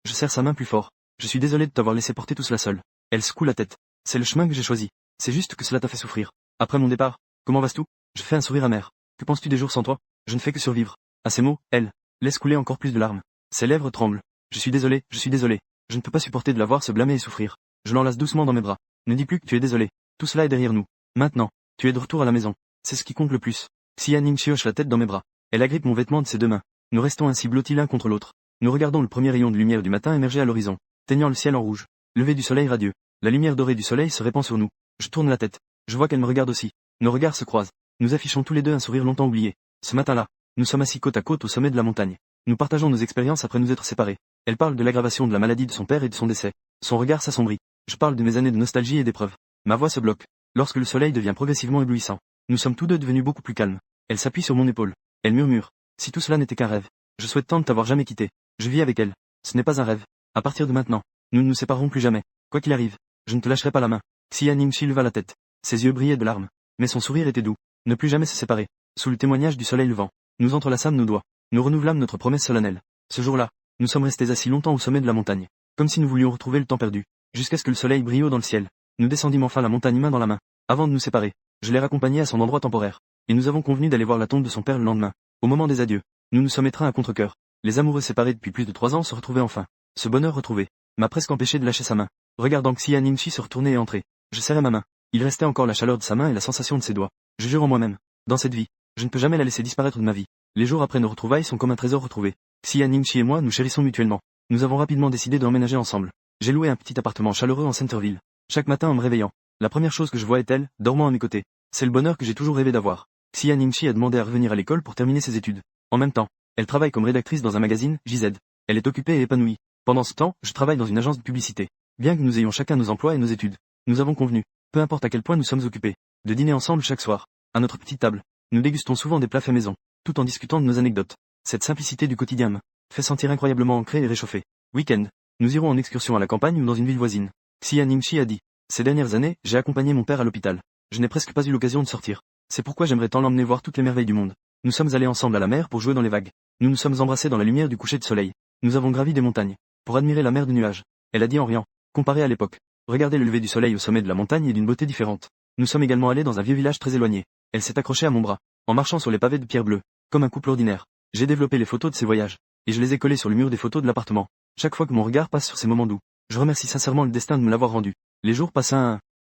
Je serre sa main plus fort. Je suis désolé de t'avoir laissé porter tout cela seul. Elle secoue la tête. C'est le chemin que j'ai choisi. C'est juste que cela t'a fait souffrir. Après mon départ, comment vas-tu? Je fais un sourire amer. Que penses-tu des jours sans toi? Je ne fais que survivre. À ces mots, elle laisse couler encore plus de larmes. Ses lèvres tremblent. Je suis désolé, je suis désolé. Je ne peux pas supporter de la voir se blâmer et souffrir. Je l'enlace doucement dans mes bras. Ne dis plus que tu es désolé. Tout cela est derrière nous. Maintenant, tu es de retour à la maison. C'est ce qui compte le plus. Xia Ningxi hoche la tête dans mes bras. Elle agrippe mon vêtement de ses 2 mains. Nous restons ainsi blottis l'un contre l'autre. Nous regardons le premier rayon de lumière du matin émerger à l'horizon, teignant le ciel en rouge. Lever du soleil radieux. La lumière dorée du soleil se répand sur nous. Je tourne la tête. Je vois qu'elle me regarde aussi. Nos regards se croisent. Nous affichons tous les deux un sourire longtemps oublié. Ce matin-là, nous sommes assis côte à côte au sommet de la montagne. Nous partageons nos expériences après nous être séparés. Elle parle de l'aggravation de la maladie de son père et de son décès. Son regard s'assombrit. Je parle de mes années de nostalgie et d'épreuves. Ma voix se bloque. Lorsque le soleil devient progressivement éblouissant, nous sommes tous deux devenus beaucoup plus calmes. Elle s'appuie sur mon épaule. Elle murmure. Si tout cela n'était qu'un rêve. Je souhaite tant ne t'avoir jamais quitté. Je vis avec elle. Ce n'est pas un rêve. À partir de maintenant, nous ne nous séparerons plus jamais. Quoi qu'il arrive, je ne te lâcherai pas la main. Xia Ningxi leva la tête. Ses yeux brillaient de larmes. Mais son sourire était doux. Ne plus jamais se séparer. Sous le témoignage du soleil levant, nous entrelaçâmes nos doigts. Nous renouvelâmes notre promesse solennelle. Ce jour-là, nous sommes restés assis longtemps au sommet de la montagne. Comme si nous voulions retrouver le temps perdu. Jusqu'à ce que le soleil brille haut dans le ciel. Nous descendîmes enfin la montagne main dans la main. Avant de nous séparer, je l'ai raccompagné à son endroit temporaire. Et nous avons convenu d'aller voir la tombe de son père le lendemain. Au moment des adieux, nous nous sommes étreints à contre-cœur. Les amoureux séparés depuis plus de 3 ans se retrouvaient enfin. Ce bonheur retrouvé m'a presque empêché de lâcher sa main. Regardant Xia Ningxi se retourner et entrer, je serrai ma main. Il restait encore la chaleur de sa main et la sensation de ses doigts. Je jure en moi-même, dans cette vie, je ne peux jamais la laisser disparaître de ma vie. Les jours après nos retrouvailles sont comme un trésor retrouvé. Xia Ningxi et moi nous chérissons mutuellement. Nous avons rapidement décidé d'emménager ensemble. J'ai loué un petit appartement chaleureux en Centerville. Chaque matin en me réveillant, la première chose que je vois est elle, dormant à mes côtés. C'est le bonheur que j'ai toujours rêvé d'avoir. Xia Ningxi a demandé à revenir à l'école pour terminer ses études. En même temps, elle travaille comme rédactrice dans un magazine, JZ. Elle est occupée et épanouie. Pendant ce temps, je travaille dans une agence de publicité. Bien que nous ayons chacun nos emplois et nos études, nous avons convenu, peu importe à quel point nous sommes occupés, de dîner ensemble chaque soir. À notre petite table, nous dégustons souvent des plats faits maison, tout en discutant de nos anecdotes. Cette simplicité du quotidien me fait sentir incroyablement ancré et réchauffé. Week-end, nous irons en excursion à la campagne ou dans une ville voisine. Xia Ningxi a dit. Ces dernières années, j'ai accompagné mon père à l'hôpital. Je n'ai presque pas eu l'occasion de sortir. C'est pourquoi j'aimerais tant l'emmener voir toutes les merveilles du monde. Nous sommes allés ensemble à la mer pour jouer dans les vagues. Nous nous sommes embrassés dans la lumière du coucher de soleil. Nous avons gravi des montagnes pour admirer la mer de nuages. Elle a dit en riant. Comparé à l'époque, regardez le lever du soleil au sommet de la montagne est d'une beauté différente. Nous sommes également allés dans un vieux village très éloigné. Elle s'est accrochée à mon bras, en marchant sur les pavés de pierre bleue, comme un couple ordinaire. J'ai développé les photos de ces voyages, et je les ai collées sur le mur des photos de l'appartement. Chaque fois que mon regard passe sur ces moments doux, je remercie sincèrement le destin de me l'avoir rendu. Les jours passent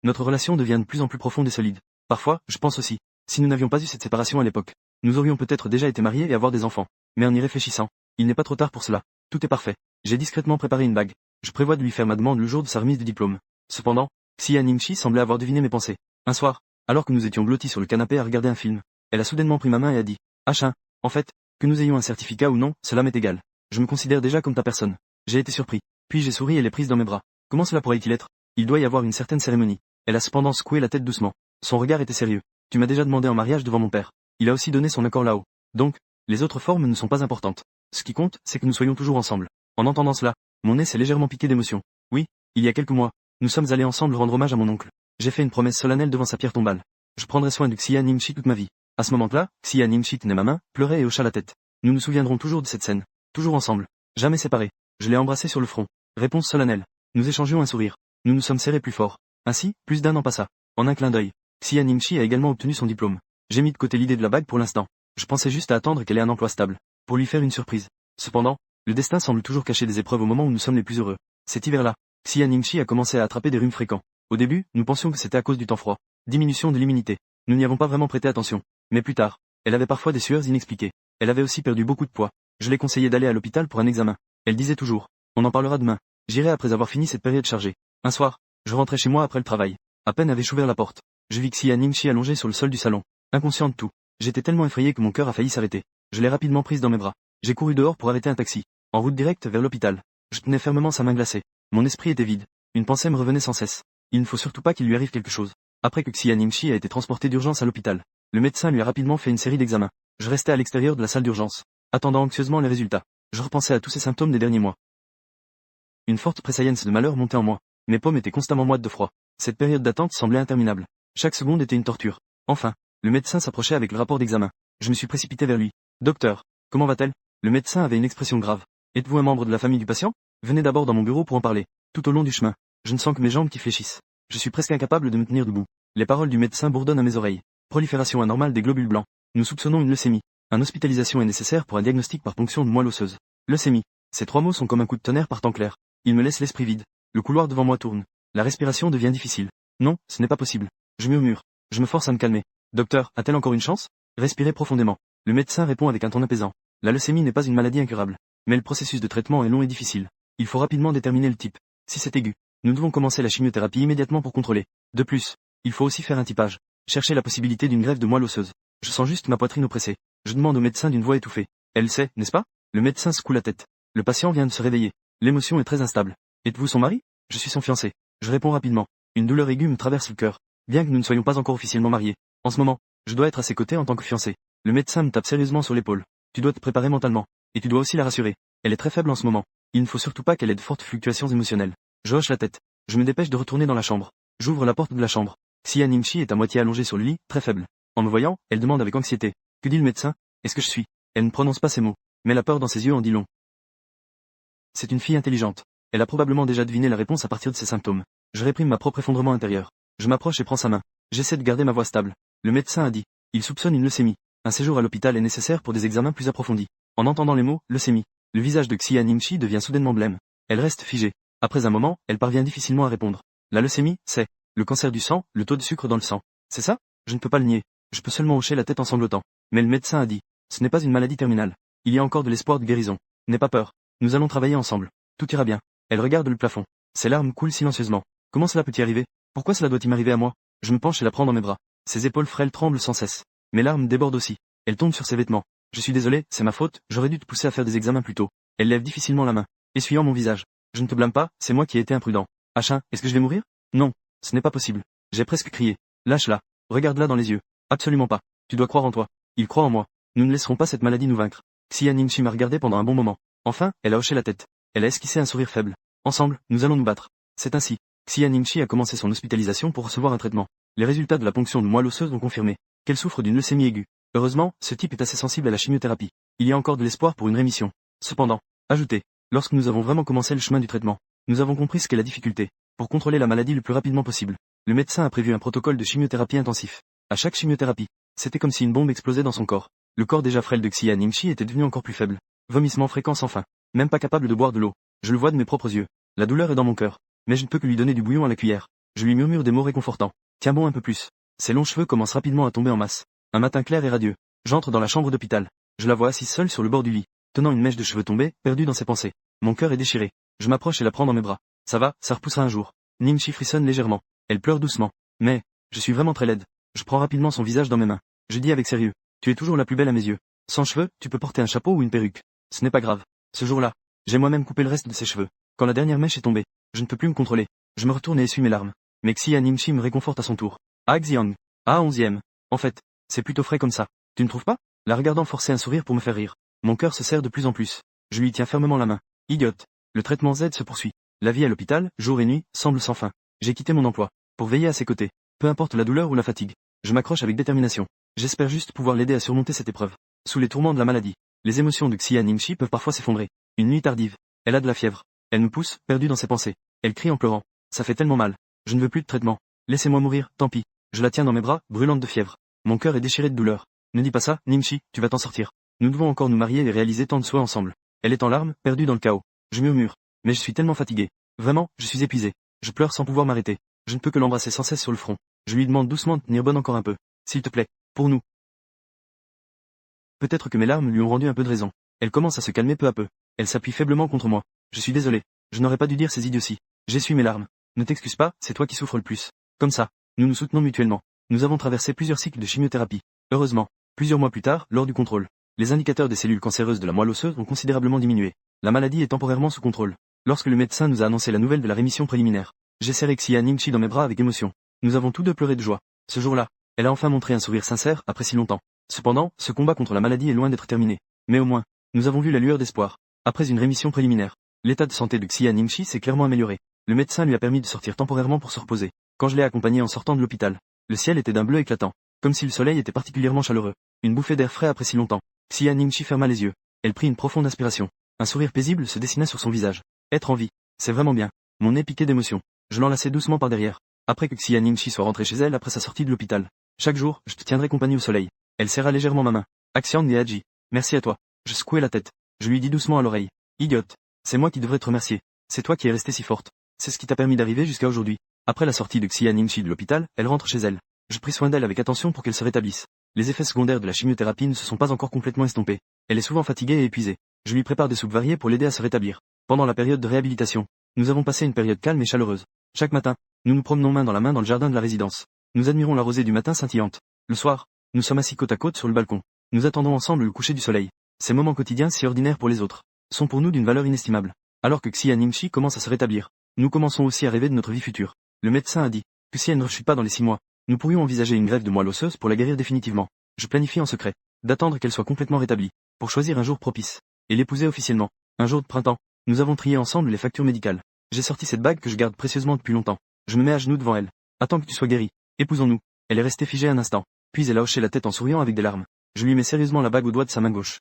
notre relation devient de plus en plus profonde et solide. Parfois, je pense aussi, si nous n'avions pas eu cette séparation à l'époque, nous aurions peut-être déjà été mariés et avoir des enfants. Mais en y réfléchissant, il n'est pas trop tard pour cela. Tout est parfait. J'ai discrètement préparé une bague. Je prévois de lui faire ma demande le jour de sa remise de diplôme. Cependant, Xia Ningxi semblait avoir deviné mes pensées. Un soir, alors que nous étions blottis sur le canapé à regarder un film, elle a soudainement pris ma main et a dit « Achin, en fait, que nous ayons un certificat ou non, cela m'est égal. Je me considère déjà comme ta personne. » J'ai été surpris. Puis j'ai souri et l'ai prise dans mes bras. Comment cela pourrait-il être? Il doit y avoir une certaine cérémonie. Elle a cependant secoué la tête doucement. Son regard était sérieux. Tu m'as déjà demandé en mariage devant mon père. Il a aussi donné son accord là-haut. Donc, les autres formes ne sont pas importantes. Ce qui compte, c'est que nous soyons toujours ensemble. En entendant cela, mon nez s'est légèrement piqué d'émotion. Oui, il y a quelques mois, nous sommes allés ensemble rendre hommage à mon oncle. J'ai fait une promesse solennelle devant sa pierre tombale. Je prendrai soin de Xia Nimshi toute ma vie. À ce moment-là, Xia Nimshi tenait ma main, pleurait et hocha la tête. Nous nous souviendrons toujours de cette scène. Toujours ensemble. Jamais séparés. Je l'ai embrassé sur le front. Réponse solennelle. Nous échangions un sourire. Nous nous sommes serrés plus fort. Ainsi, plus d'un an passa. En un clin d'œil, Xia Nimshi a également obtenu son diplôme. J'ai mis de côté l'idée de la bague pour l'instant. Je pensais juste à attendre qu'elle ait un emploi stable, pour lui faire une surprise. Cependant, le destin semble toujours cacher des épreuves au moment où nous sommes les plus heureux. Cet hiver-là, Xia Nimshi a commencé à attraper des rhumes fréquents. Au début, nous pensions que c'était à cause du temps froid. Diminution de l'immunité. Nous n'y avons pas vraiment prêté attention. Mais plus tard, elle avait parfois des sueurs inexpliquées. Elle avait aussi perdu beaucoup de poids. Je l'ai conseillé d'aller à l'hôpital pour un examen. Elle disait toujours, on en parlera demain. J'irai après avoir fini cette période chargée. Un soir, je rentrais chez moi après le travail. À peine avais-je ouvert la porte. Je vis Xia Nimshi allongée sur le sol du salon. Inconscient de tout. J'étais tellement effrayé que mon cœur a failli s'arrêter. Je l'ai rapidement prise dans mes bras. J'ai couru dehors pour arrêter un taxi. En route directe vers l'hôpital. Je tenais fermement sa main glacée. Mon esprit était vide. Une pensée me revenait sans cesse. Il ne faut surtout pas qu'il lui arrive quelque chose. Après que Xia Nimshi a été transporté d'urgence à l'hôpital, le médecin lui a rapidement fait une série d'examens. Je restais à l'extérieur de la salle d'urgence, attendant anxieusement les résultats. Je repensais à tous ces symptômes des derniers mois. Une forte prescience de malheur montait en moi. Mes paumes étaient constamment moites de froid. Cette période d'attente semblait interminable. Chaque seconde était une torture. Enfin, le médecin s'approchait avec le rapport d'examen. Je me suis précipité vers lui. Docteur, comment va-t-elle? Le médecin avait une expression grave. Êtes-vous un membre de la famille du patient? Venez d'abord dans mon bureau pour en parler. Tout au long du chemin, je ne sens que mes jambes qui fléchissent. Je suis presque incapable de me tenir debout. Les paroles du médecin bourdonnent à mes oreilles. Prolifération anormale des globules blancs. Nous soupçonnons une leucémie. Une hospitalisation est nécessaire pour un diagnostic par ponction de moelle osseuse. Leucémie. Ces trois mots sont comme un coup de tonnerre par temps clair. Ils me laissent l'esprit vide. Le couloir devant moi tourne. La respiration devient difficile. Non, ce n'est pas possible. Je murmure. Je me force à me calmer. Docteur, a-t-elle encore une chance? Respirez profondément. Le médecin répond avec un ton apaisant. La leucémie n'est pas une maladie incurable. Mais le processus de traitement est long et difficile. Il faut rapidement déterminer le type. Si c'est aigu, nous devons commencer la chimiothérapie immédiatement pour contrôler. De plus, il faut aussi faire un typage. Chercher la possibilité d'une greffe de moelle osseuse. Je sens juste ma poitrine oppressée. Je demande au médecin d'une voix étouffée. Elle sait, n'est-ce pas? Le médecin secoue la tête. Le patient vient de se réveiller. L'émotion est très instable. Êtes-vous son mari? Je suis son fiancé. Je réponds rapidement. Une douleur aiguë me traverse le cœur. Bien que nous ne soyons pas encore officiellement mariés. En ce moment, je dois être à ses côtés en tant que fiancé. Le médecin me tape sérieusement sur l'épaule. Tu dois te préparer mentalement. Et tu dois aussi la rassurer. Elle est très faible en ce moment. Il ne faut surtout pas qu'elle ait de fortes fluctuations émotionnelles. Je hoche la tête. Je me dépêche de retourner dans la chambre. J'ouvre la porte de la chambre. Xia Nimshi est à moitié allongée sur le lit, très faible. En me voyant, elle demande avec anxiété. Que dit le médecin? Est-ce que je suis? Elle ne prononce pas ces mots. Mais la peur dans ses yeux en dit long. C'est une fille intelligente. Elle a probablement déjà deviné la réponse à partir de ses symptômes. Je réprime ma propre effondrement intérieur. Je m'approche et prends sa main. J'essaie de garder ma voix stable. Le médecin a dit. Il soupçonne une leucémie. Un séjour à l'hôpital est nécessaire pour des examens plus approfondis. En entendant les mots, leucémie, le visage de Xia Nimshi devient soudainement blême. Elle reste figée. Après un moment, elle parvient difficilement à répondre. La leucémie, c'est le cancer du sang, le taux de sucre dans le sang. C'est ça? Je ne peux pas le nier. Je peux seulement hocher la tête en sanglotant. Mais le médecin a dit. Ce n'est pas une maladie terminale. Il y a encore de l'espoir de guérison. N'aie pas peur. Nous allons travailler ensemble. Tout ira bien. Elle regarde le plafond. Ses larmes coulent silencieusement. Comment cela peut-y arriver? Pourquoi cela doit-il m'arriver à moi? Je me penche et la prends dans mes bras. Ses épaules frêles tremblent sans cesse. Mes larmes débordent aussi. Elle tombe sur ses vêtements. Je suis désolé, c'est ma faute, j'aurais dû te pousser à faire des examens plus tôt. Elle lève difficilement la main, essuyant mon visage. Je ne te blâme pas, c'est moi qui ai été imprudent. Achin, est-ce que je vais mourir? Non, ce n'est pas possible. J'ai presque crié. Lâche-la. Regarde-la dans les yeux. Absolument pas. Tu dois croire en toi. Il croit en moi. Nous ne laisserons pas cette maladie nous vaincre. Xia Nimshi m'a regardé pendant un bon moment. Enfin, elle a hoché la tête. Elle a esquissé un sourire faible. Ensemble, nous allons nous battre. C'est ainsi. Xia Nimshi a commencé son hospitalisation pour recevoir un traitement. Les résultats de la ponction de moelle osseuse ont confirmé qu'elle souffre d'une leucémie aiguë. Heureusement, ce type est assez sensible à la chimiothérapie. Il y a encore de l'espoir pour une rémission. Cependant, ajoutez, lorsque nous avons vraiment commencé le chemin du traitement, nous avons compris ce qu'est la difficulté. Pour contrôler la maladie le plus rapidement possible, le médecin a prévu un protocole de chimiothérapie intensif. À chaque chimiothérapie, c'était comme si une bombe explosait dans son corps. Le corps déjà frêle de Xia Nimshi était devenu encore plus faible. Vomissements fréquents sans fin. Même pas capable de boire de l'eau. Je le vois de mes propres yeux. La douleur est dans mon cœur. Mais je ne peux que lui donner du bouillon à la cuillère. Je lui murmure des mots réconfortants. Tiens bon un peu plus. Ses longs cheveux commencent rapidement à tomber en masse. Un matin clair et radieux. J'entre dans la chambre d'hôpital. Je la vois assise seule sur le bord du lit, tenant une mèche de cheveux tombés, perdue dans ses pensées. Mon cœur est déchiré. Je m'approche et la prends dans mes bras. Ça va, ça repoussera un jour. Nimshi frissonne légèrement. Elle pleure doucement. Mais, je suis vraiment très laide. Je prends rapidement son visage dans mes mains. Je dis avec sérieux. Tu es toujours la plus belle à mes yeux. Sans cheveux, tu peux porter un chapeau ou une perruque. Ce n'est pas grave. Ce jour-là, j'ai moi-même coupé le reste de ses cheveux. Quand la dernière mèche est tombée, je ne peux plus me contrôler. Je me retourne et essuie mes larmes. Mais Xia Nimshi me réconforte à son tour. Ah Xiang. Ah 11e. En fait, c'est plutôt frais comme ça. Tu ne trouves pas? la regardant forcer un sourire pour me faire rire. Mon cœur se serre de plus en plus. Je lui tiens fermement la main. Idiote. Le traitement Z se poursuit. La vie à l'hôpital, jour et nuit, semble sans fin. J'ai quitté mon emploi pour veiller à ses côtés. Peu importe la douleur ou la fatigue. Je m'accroche avec détermination. J'espère juste pouvoir l'aider à surmonter cette épreuve. Sous les tourments de la maladie, les émotions de Xia Ningxi peuvent parfois s'effondrer. Une nuit tardive. Elle a de la fièvre. Elle me pousse, perdue dans ses pensées. Elle crie en pleurant. Ça fait tellement mal. Je ne veux plus de traitement. Laissez-moi mourir, tant pis. Je la tiens dans mes bras, brûlante de fièvre. Mon cœur est déchiré de douleur. Ne dis pas ça, Ningxi, tu vas t'en sortir. Nous devons encore nous marier et réaliser tant de souhaits ensemble. Elle est en larmes, perdue dans le chaos. Je murmure. Mais je suis tellement fatigué. Vraiment, je suis épuisé. Je pleure sans pouvoir m'arrêter. Je ne peux que l'embrasser sans cesse sur le front. Je lui demande doucement de tenir bonne encore un peu. S'il te plaît, pour nous. Peut-être que mes larmes lui ont rendu un peu de raison. Elle commence à se calmer peu à peu. Elle s'appuie faiblement contre moi. Je suis désolé. Je n'aurais pas dû dire ces idioties. J'essuie mes larmes. Ne t'excuse pas, c'est toi qui souffres le plus. Comme ça, nous nous soutenons mutuellement. Nous avons traversé plusieurs cycles de chimiothérapie. Heureusement, plusieurs mois plus tard, lors du contrôle, les indicateurs des cellules cancéreuses de la moelle osseuse ont considérablement diminué. La maladie est temporairement sous contrôle. Lorsque le médecin nous a annoncé la nouvelle de la rémission préliminaire, j'ai serré Xia Ningxi dans mes bras avec émotion. Nous avons tous deux pleuré de joie. Ce jour-là, elle a enfin montré un sourire sincère après si longtemps. Cependant, ce combat contre la maladie est loin d'être terminé. Mais au moins, nous avons vu la lueur d'espoir. Après une rémission préliminaire, l'état de santé de Xia Ningxi s'est clairement amélioré. Le médecin lui a permis de sortir temporairement pour se reposer. Quand je l'ai accompagné en sortant de l'hôpital, le ciel était d'un bleu éclatant, comme si le soleil était particulièrement chaleureux. Une bouffée d'air frais après si longtemps. Xia Ningxi ferma les yeux. Elle prit une profonde inspiration. Un sourire paisible se dessina sur son visage. Être en vie, c'est vraiment bien. Mon nez piquait d'émotion. Je l'enlaçai doucement par derrière. Après que Xia Ningxi soit rentrée chez elle après sa sortie de l'hôpital. Chaque jour, je te tiendrai compagnie au soleil. Elle serra légèrement ma main. Axian Niaji. Merci à toi. Je secouai la tête. Je lui dis doucement à l'oreille. Idiote. C'est moi qui devrais te remercier. C'est toi qui es restée si forte. C'est ce qui t'a permis d'arriver jusqu'à aujourd'hui. Après la sortie de Xia Ningxi de l'hôpital, elle rentre chez elle. Je pris soin d'elle avec attention pour qu'elle se rétablisse. Les effets secondaires de la chimiothérapie ne se sont pas encore complètement estompés. Elle est souvent fatiguée et épuisée. Je lui prépare des soupes variées pour l'aider à se rétablir. Pendant la période de réhabilitation, nous avons passé une période calme et chaleureuse. Chaque matin, nous nous promenons main dans la main dans le jardin de la résidence. Nous admirons la rosée du matin scintillante. Le soir, nous sommes assis côte à côte sur le balcon. Nous attendons ensemble le coucher du soleil. Ces moments quotidiens si ordinaires pour les autres sont pour nous d'une valeur inestimable. Alors que Xia Ningxi commence à se rétablir, nous commençons aussi à rêver de notre vie future. Le médecin a dit que si elle ne rechute pas dans les 6 mois, nous pourrions envisager une greffe de moelle osseuse pour la guérir définitivement. Je planifie en secret d'attendre qu'elle soit complètement rétablie, pour choisir un jour propice, et l'épouser officiellement. Un jour de printemps, nous avons trié ensemble les factures médicales. J'ai sorti cette bague que je garde précieusement depuis longtemps. Je me mets à genoux devant elle. Attends que tu sois guérie. Épousons-nous. Elle est restée figée un instant. Puis elle a hoché la tête en souriant avec des larmes. Je lui mets sérieusement la bague au doigt de sa main gauche.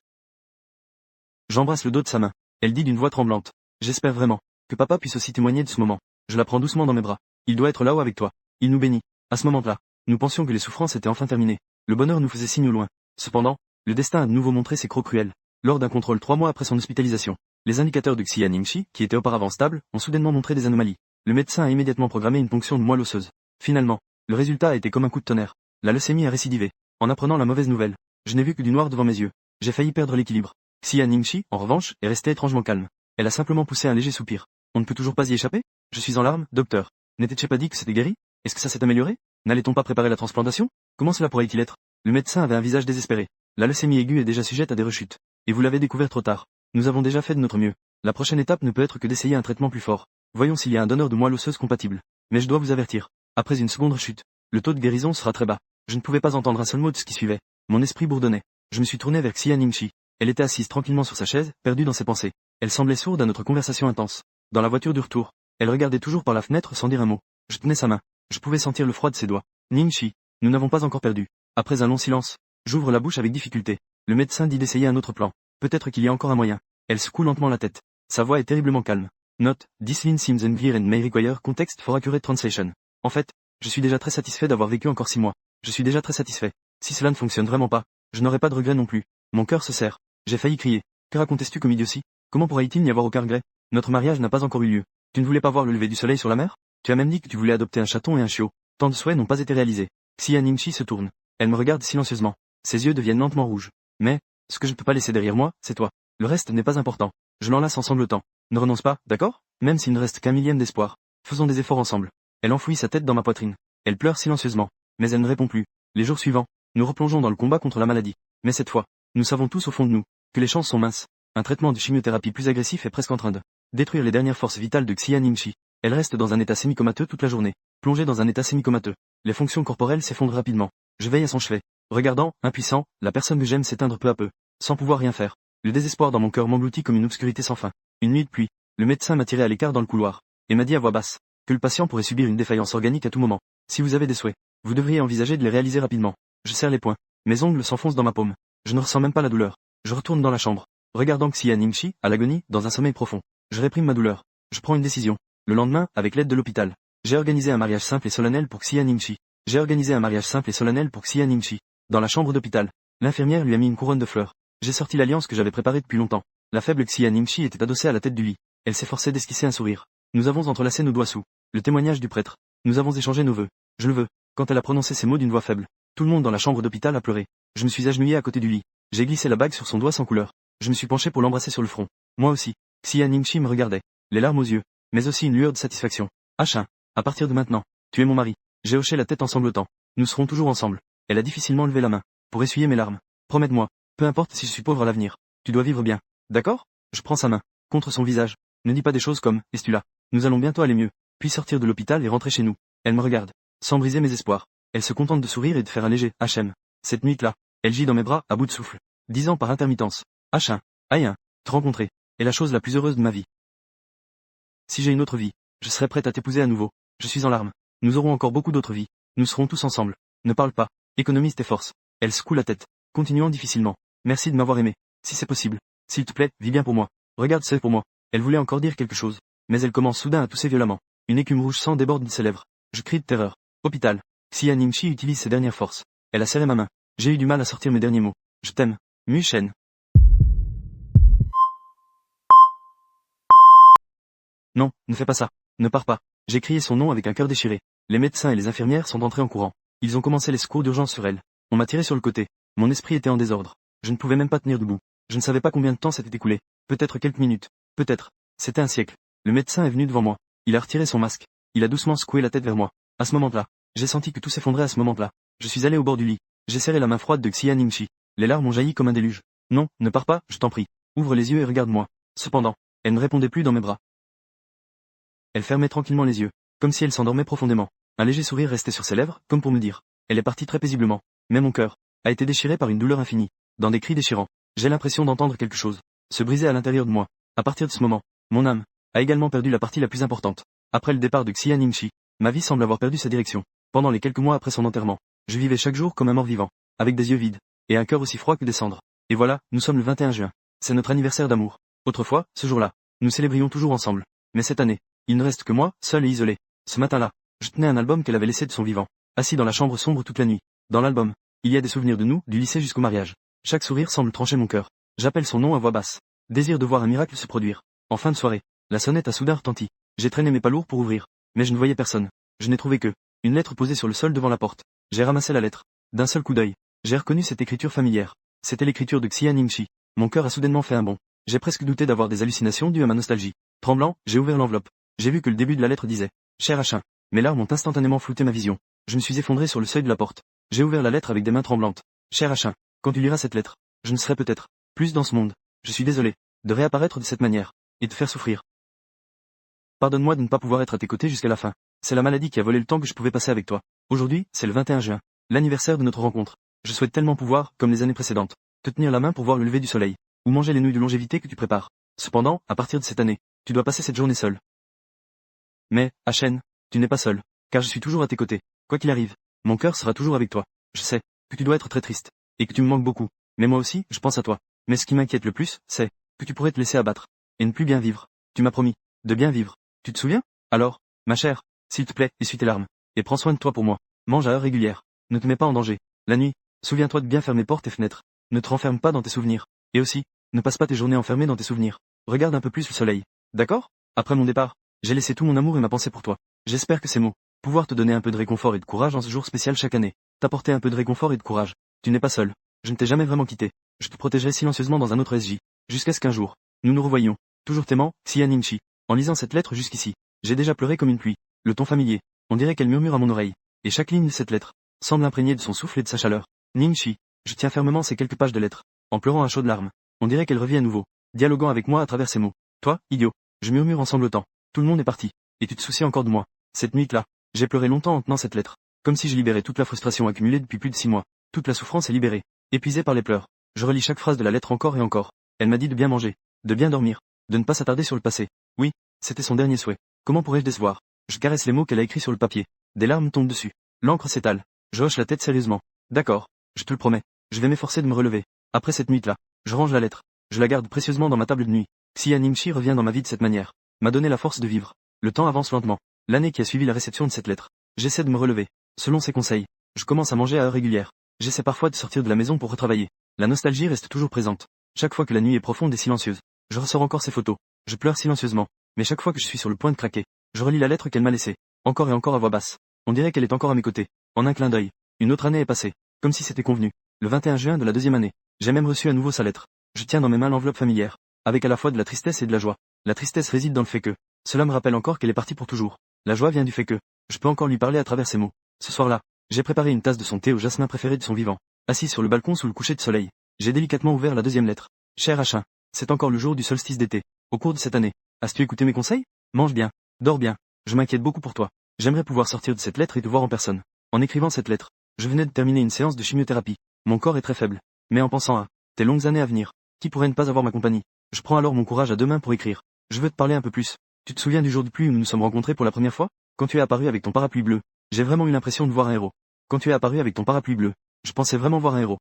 J'embrasse le dos de sa main. Elle dit d'une voix tremblante. J'espère vraiment que papa puisse aussi témoigner de ce moment. Je la prends doucement dans mes bras. Il doit être là-haut avec toi. Il nous bénit. À ce moment-là, nous pensions que les souffrances étaient enfin terminées. Le bonheur nous faisait signe au loin. Cependant, le destin a de nouveau montré ses crocs cruels. Lors d'un contrôle 3 mois après son hospitalisation, les indicateurs de Xia Ningxi, qui étaient auparavant stables, ont soudainement montré des anomalies. Le médecin a immédiatement programmé une ponction de moelle osseuse. Finalement, le résultat a été comme un coup de tonnerre. La leucémie a récidivé. En apprenant la mauvaise nouvelle, je n'ai vu que du noir devant mes yeux. J'ai failli perdre l'équilibre. Xia Ningxi, en revanche, est restée étrangement calme. Elle a simplement poussé un léger soupir. On ne peut toujours pas y échapper? Je suis en larmes, docteur. N'était-ce pas dit que c'était guéri? Est-ce que ça s'est amélioré? N'allait-on pas préparer la transplantation? Comment cela pourrait-il être? Le médecin avait un visage désespéré. La leucémie aiguë est déjà sujette à des rechutes. Et vous l'avez découvert trop tard. Nous avons déjà fait de notre mieux. La prochaine étape ne peut être que d'essayer un traitement plus fort. Voyons s'il y a un donneur de moelle osseuse compatible. Mais je dois vous avertir. Après une seconde rechute, le taux de guérison sera très bas. Je ne pouvais pas entendre un seul mot de ce qui suivait. Mon esprit bourdonnait. Je me suis tourné vers Xia Ningxi. Elle était assise tranquillement sur sa chaise, perdue dans ses pensées. Elle semblait sourde à notre conversation intense. Dans la voiture du retour, elle regardait toujours par la fenêtre sans dire un mot. Je tenais sa main. Je pouvais sentir le froid de ses doigts. Ningxi, nous n'avons pas encore perdu. Après un long silence, j'ouvre la bouche avec difficulté. Le médecin dit d'essayer un autre plan. Peut-être qu'il y a encore un moyen. Elle secoue lentement la tête. Sa voix est terriblement calme. Note, this line seems unclear and may require context for accurate translation. En fait, je suis déjà très satisfait d'avoir vécu encore 6 mois. Je suis déjà très satisfait. Si cela ne fonctionne vraiment pas, je n'aurai pas de regrets non plus. Mon cœur se serre. J'ai failli crier. Que racontais-tu comme idiotie? Comment pourrait-il n'y avoir aucun regret? Notre mariage n'a pas encore eu lieu. Tu ne voulais pas voir le lever du soleil sur la mer? Tu as même dit que tu voulais adopter un chaton et un chiot. Tant de souhaits n'ont pas été réalisés. Xia Ningxi se tourne. Elle me regarde silencieusement. Ses yeux deviennent lentement rouges. Mais, ce que je ne peux pas laisser derrière moi, c'est toi. Le reste n'est pas important. Je l'enlace en sanglotant. Ne renonce pas, d'accord? Même s'il ne reste qu'un millième d'espoir. Faisons des efforts ensemble. Elle enfouit sa tête dans ma poitrine. Elle pleure silencieusement. Mais elle ne répond plus. Les jours suivants, nous replongeons dans le combat contre la maladie. Mais cette fois, nous savons tous au fond de nous, que les chances sont minces. Un traitement de chimiothérapie plus agressif est presque en train de détruire les dernières forces vitales de Xia Ningxi. Elle reste dans un état semi-comateux toute la journée. Plongée dans un état semi-comateux. Les fonctions corporelles s'effondrent rapidement. Je veille à son chevet. Regardant, impuissant, la personne que j'aime s'éteindre peu à peu, sans pouvoir rien faire. Le désespoir dans mon cœur m'engloutit comme une obscurité sans fin. Une nuit de pluie, le médecin m'a tiré à l'écart dans le couloir, et m'a dit à voix basse, que le patient pourrait subir une défaillance organique à tout moment. Si vous avez des souhaits, vous devriez envisager de les réaliser rapidement. Je serre les poings. Mes ongles s'enfoncent dans ma paume. Je ne ressens même pas la douleur. Je retourne dans la chambre. Regardant Xia Ningxi, à l'agonie, dans un sommeil profond. Je réprime ma douleur. Je prends une décision. Le lendemain, avec l'aide de l'hôpital, j'ai organisé un mariage simple et solennel pour Xia Ningxi. Dans la chambre d'hôpital, l'infirmière lui a mis une couronne de fleurs. J'ai sorti l'alliance que j'avais préparée depuis longtemps. La faible Xia Ningxi était adossée à la tête du lit. Elle s'efforçait d'esquisser un sourire. Nous avons entrelacé nos doigts sous le témoignage du prêtre. Nous avons échangé nos vœux. Je le veux. Quand elle a prononcé ces mots d'une voix faible, tout le monde dans la chambre d'hôpital a pleuré. Je me suis agenouillé à côté du lit. J'ai glissé la bague sur son doigt sans couleur. Je me suis penché pour l'embrasser sur le front. Moi aussi. Xia Ningxi me regardait, les larmes aux yeux, mais aussi une lueur de satisfaction. Achin, à partir de maintenant, tu es mon mari. J'ai hoché la tête en sanglotant. Nous serons toujours ensemble. Elle a difficilement levé la main pour essuyer mes larmes. Promets-moi, peu importe si je suis pauvre à l'avenir, tu dois vivre bien. D'accord? Je prends sa main, contre son visage. Ne dis pas des choses comme, es-tu là? Nous allons bientôt aller mieux, puis sortir de l'hôpital et rentrer chez nous. Elle me regarde, sans briser mes espoirs. Elle se contente de sourire et de faire un léger H.M. Cette nuit-là, elle gît dans mes bras, à bout de souffle, disant par intermittence, H1, Aïe, te rencontrer, est la chose la plus heureuse de ma vie. Si j'ai une autre vie, je serai prête à t'épouser à nouveau. Je suis en larmes. Nous aurons encore beaucoup d'autres vies. Nous serons tous ensemble. Ne parle pas. Économise tes forces. Elle secoue la tête, continuant difficilement. Merci de m'avoir aimé. Si c'est possible. S'il te plaît, vis bien pour moi. Regarde, c'est pour moi. Elle voulait encore dire quelque chose, mais elle commence soudain à tousser violemment. Une écume rouge sang déborde de ses lèvres. Je crie de terreur. Hôpital. Xia Ningxi utilise ses dernières forces. Elle a serré ma main. J'ai eu du mal à sortir mes derniers mots. Je t'aime. Mu Shen. Non, ne fais pas ça. Ne pars pas. J'ai crié son nom avec un cœur déchiré. Les médecins et les infirmières sont entrés en courant. Ils ont commencé les secours d'urgence sur elle. On m'a tiré sur le côté. Mon esprit était en désordre. Je ne pouvais même pas tenir debout. Je ne savais pas combien de temps s'était écoulé. Peut-être quelques minutes. Peut-être. C'était un siècle. Le médecin est venu devant moi. Il a retiré son masque. Il a doucement secoué la tête vers moi. À ce moment-là, j'ai senti que tout s'effondrait à ce moment-là. Je suis allé au bord du lit. J'ai serré la main froide de Xia Ningxi. Les larmes ont jailli comme un déluge. Non, ne pars pas, je t'en prie. Ouvre les yeux et regarde-moi. Cependant, elle ne répondait plus dans mes bras. Elle fermait tranquillement les yeux, comme si elle s'endormait profondément. Un léger sourire restait sur ses lèvres, comme pour me dire. Elle est partie très paisiblement. Mais mon cœur a été déchiré par une douleur infinie. Dans des cris déchirants, j'ai l'impression d'entendre quelque chose se briser à l'intérieur de moi. À partir de ce moment, mon âme a également perdu la partie la plus importante. Après le départ de Xia Ningxi, ma vie semble avoir perdu sa direction. Pendant les quelques mois après son enterrement, je vivais chaque jour comme un mort-vivant, avec des yeux vides, et un cœur aussi froid que des cendres. Et voilà, nous sommes le 21 juin. C'est notre anniversaire d'amour. Autrefois, ce jour-là, nous célébrions toujours ensemble. Mais cette année, il ne reste que moi, seul et isolé. Ce matin-là, je tenais un album qu'elle avait laissé de son vivant, assis dans la chambre sombre toute la nuit. Dans l'album, il y a des souvenirs de nous, du lycée jusqu'au mariage. Chaque sourire semble trancher mon cœur. J'appelle son nom à voix basse. Désir de voir un miracle se produire. En fin de soirée, la sonnette a soudain retenti. J'ai traîné mes pas lourds pour ouvrir, mais je ne voyais personne. Je n'ai trouvé que une lettre posée sur le sol devant la porte. J'ai ramassé la lettre. D'un seul coup d'œil, j'ai reconnu cette écriture familière. C'était l'écriture de Xia Ningxi. Mon cœur a soudainement fait un bond. J'ai presque douté d'avoir des hallucinations dues à ma nostalgie. Tremblant, j'ai ouvert l'enveloppe. J'ai vu que le début de la lettre disait « Cher Achin ». Mes larmes ont instantanément flouté ma vision. Je me suis effondré sur le seuil de la porte. J'ai ouvert la lettre avec des mains tremblantes. « Cher Achin, quand tu liras cette lettre, je ne serai peut-être plus dans ce monde. Je suis désolé de réapparaître de cette manière et de faire souffrir. Pardonne-moi de ne pas pouvoir être à tes côtés jusqu'à la fin. C'est la maladie qui a volé le temps que je pouvais passer avec toi. Aujourd'hui, c'est le 21 juin, l'anniversaire de notre rencontre. Je souhaite tellement pouvoir, comme les années précédentes, te tenir la main pour voir le lever du soleil, ou manger les nouilles de longévité que tu prépares. Cependant, à partir de cette année, tu dois passer cette journée seule. Mais, Achen, tu n'es pas seul, car je suis toujours à tes côtés. Quoi qu'il arrive, mon cœur sera toujours avec toi. Je sais que tu dois être très triste, et que tu me manques beaucoup. Mais moi aussi, je pense à toi. Mais ce qui m'inquiète le plus, c'est que tu pourrais te laisser abattre, et ne plus bien vivre. Tu m'as promis de bien vivre. Tu te souviens? Alors, ma chère, s'il te plaît, essuie tes larmes, et prends soin de toi pour moi. Mange à heure régulière. Ne te mets pas en danger. La nuit, souviens-toi de bien fermer portes et fenêtres. Ne te renferme pas dans tes souvenirs. Et aussi, ne passe pas tes journées enfermées dans tes souvenirs. Regarde un peu plus le soleil. D'accord? Après mon départ, j'ai laissé tout mon amour et ma pensée pour toi. J'espère que ces mots, pouvoir te donner un peu de réconfort et de courage en ce jour spécial chaque année, t'apporter un peu de réconfort et de courage. Tu n'es pas seul. Je ne t'ai jamais vraiment quitté. Je te protégerai silencieusement dans un autre SJ. Jusqu'à ce qu'un jour, nous nous revoyions. Toujours t'aimant, Xia Ningxi. En lisant cette lettre jusqu'ici, j'ai déjà pleuré comme une pluie. Le ton familier, on dirait qu'elle murmure à mon oreille. Et chaque ligne de cette lettre semble imprégnée de son souffle et de sa chaleur. Ningxi, je tiens fermement ces quelques pages de lettres, en pleurant à chaudes larmes. On dirait qu'elle revit à nouveau, dialoguant avec moi à travers ces mots. Toi, idiot, je murmure en sanglotant. Tout le monde est parti. Et tu te soucies encore de moi. Cette nuit-là, j'ai pleuré longtemps en tenant cette lettre, comme si je libérais toute la frustration accumulée depuis plus de 6 mois. Toute la souffrance est libérée. Épuisé par les pleurs. Je relis chaque phrase de la lettre encore et encore. Elle m'a dit de bien manger, de bien dormir, de ne pas s'attarder sur le passé. Oui, c'était son dernier souhait. Comment pourrais-je décevoir? Je caresse les mots qu'elle a écrits sur le papier. Des larmes tombent dessus. L'encre s'étale. Je hoche la tête sérieusement. D'accord, je te le promets. Je vais m'efforcer de me relever. Après cette nuit-là, je range la lettre. Je la garde précieusement dans ma table de nuit. Xia Ningxi revient dans ma vie de cette manière. M'a donné la force de vivre. Le temps avance lentement. L'année qui a suivi la réception de cette lettre. J'essaie de me relever. Selon ses conseils, je commence à manger à heure régulière. J'essaie parfois de sortir de la maison pour retravailler. La nostalgie reste toujours présente. Chaque fois que la nuit est profonde et silencieuse, je ressors encore ses photos. Je pleure silencieusement. Mais chaque fois que je suis sur le point de craquer, je relis la lettre qu'elle m'a laissée. Encore et encore à voix basse. On dirait qu'elle est encore à mes côtés. En un clin d'œil. Une autre année est passée. Comme si c'était convenu. Le 21 juin de la deuxième année. J'ai même reçu à nouveau sa lettre. Je tiens dans mes mains l'enveloppe familière. Avec à la fois de la tristesse et de la joie. La tristesse réside dans le fait que, cela me rappelle encore qu'elle est partie pour toujours. La joie vient du fait que, je peux encore lui parler à travers ses mots. Ce soir-là, j'ai préparé une tasse de son thé au jasmin préféré de son vivant. Assis sur le balcon sous le coucher de soleil, j'ai délicatement ouvert la deuxième lettre. Cher Achin, c'est encore le jour du solstice d'été. Au cours de cette année, as-tu écouté mes conseils? Mange bien, dors bien. Je m'inquiète beaucoup pour toi. J'aimerais pouvoir sortir de cette lettre et te voir en personne. En écrivant cette lettre, je venais de terminer une séance de chimiothérapie. Mon corps est très faible. Mais en pensant à tes longues années à venir, qui pourrait ne pas avoir ma compagnie? Je prends alors mon courage à deux mains pour écrire. Je veux te parler un peu plus. Tu te souviens du jour de pluie où nous nous sommes rencontrés pour la première fois? Quand tu es apparu avec ton parapluie bleu, j'ai vraiment eu l'impression de voir un héros. Quand tu es apparu avec ton parapluie bleu, je pensais vraiment voir un héros.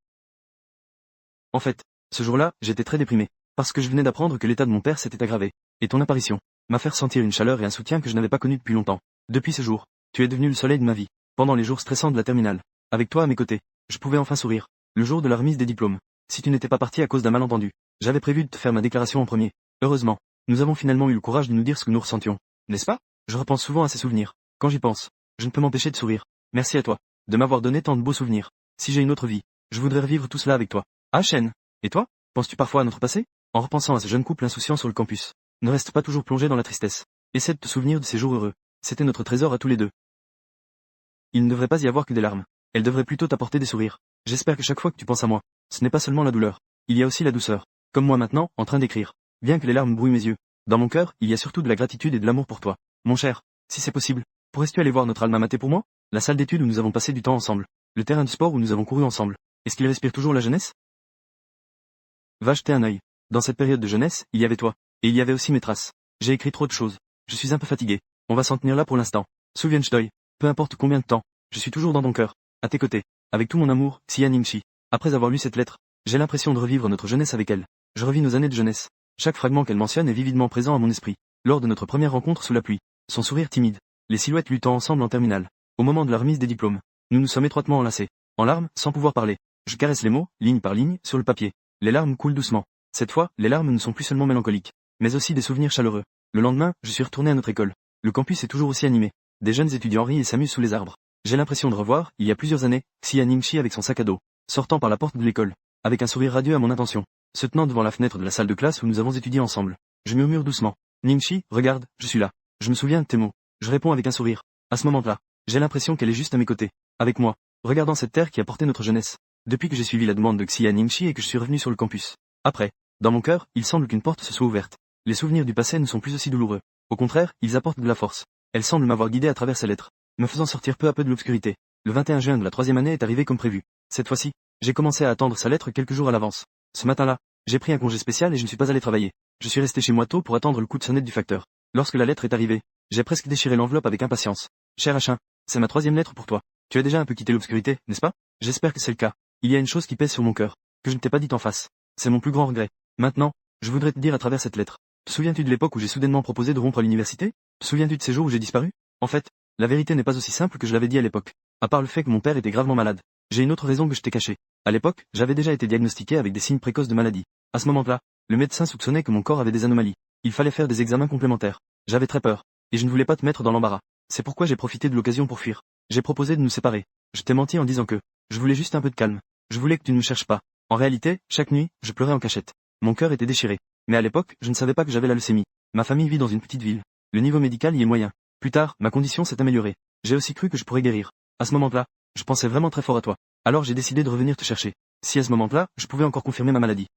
En fait, ce jour-là, j'étais très déprimé, parce que je venais d'apprendre que l'état de mon père s'était aggravé, et ton apparition m'a fait ressentir une chaleur et un soutien que je n'avais pas connu depuis longtemps. Depuis ce jour, tu es devenu le soleil de ma vie. Pendant les jours stressants de la terminale, avec toi à mes côtés, je pouvais enfin sourire. Le jour de la remise des diplômes, si tu n'étais pas parti à cause d'un malentendu, j'avais prévu de te faire ma déclaration en premier. Heureusement, nous avons finalement eu le courage de nous dire ce que nous ressentions, n'est-ce pas? Je repense souvent à ces souvenirs. Quand j'y pense, je ne peux m'empêcher de sourire. Merci à toi, de m'avoir donné tant de beaux souvenirs. Si j'ai une autre vie, je voudrais revivre tout cela avec toi. Ah Shen, et toi? Penses-tu parfois à notre passé? En repensant à ce jeune couple insouciant sur le campus, ne reste pas toujours plongé dans la tristesse. Essaie de te souvenir de ces jours heureux. C'était notre trésor à tous les deux. Il ne devrait pas y avoir que des larmes. Elles devraient plutôt t'apporter des sourires. J'espère que chaque fois que tu penses à moi, ce n'est pas seulement la douleur. Il y a aussi la douceur. Comme moi maintenant, en train d'écrire. Bien que les larmes brouillent mes yeux, dans mon cœur, il y a surtout de la gratitude et de l'amour pour toi. Mon cher, si c'est possible, pourrais-tu aller voir notre alma mater pour moi? La salle d'études où nous avons passé du temps ensemble. Le terrain de sport où nous avons couru ensemble. Est-ce qu'il respire toujours la jeunesse? Va jeter un œil. Dans cette période de jeunesse, il y avait toi. Et il y avait aussi mes traces. J'ai écrit trop de choses. Je suis un peu fatigué. On va s'en tenir là pour l'instant. Souviens-toi, peu importe combien de temps, je suis toujours dans ton cœur, à tes côtés, avec tout mon amour, Xia Ningxi. Après avoir lu cette lettre, j'ai l'impression de revivre notre jeunesse avec elle. Je revis nos années de jeunesse. Chaque fragment qu'elle mentionne est vividement présent à mon esprit. Lors de notre première rencontre sous la pluie, son sourire timide, les silhouettes luttant ensemble en terminale. Au moment de la remise des diplômes, nous nous sommes étroitement enlacés, en larmes, sans pouvoir parler. Je caresse les mots, ligne par ligne, sur le papier. Les larmes coulent doucement. Cette fois, les larmes ne sont plus seulement mélancoliques, mais aussi des souvenirs chaleureux. Le lendemain, je suis retourné à notre école. Le campus est toujours aussi animé. Des jeunes étudiants rient et s'amusent sous les arbres. J'ai l'impression de revoir, il y a plusieurs années, Xia Ningxi avec son sac à dos, sortant par la porte de l'école, avec un sourire radieux à mon intention, se tenant devant la fenêtre de la salle de classe où nous avons étudié ensemble. Je murmure doucement. Ningxi, regarde, je suis là. Je me souviens de tes mots. Je réponds avec un sourire. À ce moment-là, j'ai l'impression qu'elle est juste à mes côtés, avec moi, regardant cette terre qui a porté notre jeunesse. Depuis que j'ai suivi la demande de Xia Ningxi et que je suis revenu sur le campus. Après, dans mon cœur, il semble qu'une porte se soit ouverte. Les souvenirs du passé ne sont plus aussi douloureux. Au contraire, ils apportent de la force. Elle semble m'avoir guidé à travers ses lettres, me faisant sortir peu à peu de l'obscurité. Le 21 juin de la troisième année est arrivé comme prévu. Cette fois-ci, j'ai commencé à attendre sa lettre quelques jours à l'avance. Ce matin-là, j'ai pris un congé spécial et je ne suis pas allé travailler. Je suis resté chez moi tôt pour attendre le coup de sonnette du facteur. Lorsque la lettre est arrivée, j'ai presque déchiré l'enveloppe avec impatience. Cher Achin, c'est ma troisième lettre pour toi. Tu as déjà un peu quitté l'obscurité, n'est-ce pas? J'espère que c'est le cas. Il y a une chose qui pèse sur mon cœur, que je ne t'ai pas dit en face. C'est mon plus grand regret. Maintenant, je voudrais te dire à travers cette lettre. Te souviens-tu de l'époque où j'ai soudainement proposé de rompre à l'université? Te souviens-tu de ces jours où j'ai disparu? En fait, la vérité n'est pas aussi simple que je l'avais dit à l'époque. À part le fait que mon père était gravement malade, j'ai une autre raison que je t'ai cachée. À l'époque, j'avais déjà été diagnostiqué avec des signes précoces de maladie. À ce moment-là, le médecin soupçonnait que mon corps avait des anomalies. Il fallait faire des examens complémentaires. J'avais très peur, et je ne voulais pas te mettre dans l'embarras. C'est pourquoi j'ai profité de l'occasion pour fuir. J'ai proposé de nous séparer. Je t'ai menti en disant que je voulais juste un peu de calme. Je voulais que tu ne me cherches pas. En réalité, chaque nuit, je pleurais en cachette. Mon cœur était déchiré. Mais à l'époque, je ne savais pas que j'avais la leucémie. Ma famille vit dans une petite ville. Le niveau médical y est moyen. Plus tard, ma condition s'est améliorée. J'ai aussi cru que je pourrais guérir. À ce moment-là, je pensais vraiment très fort à toi. Alors j'ai décidé de revenir te chercher. Si à ce moment-là, je pouvais encore confirmer ma maladie.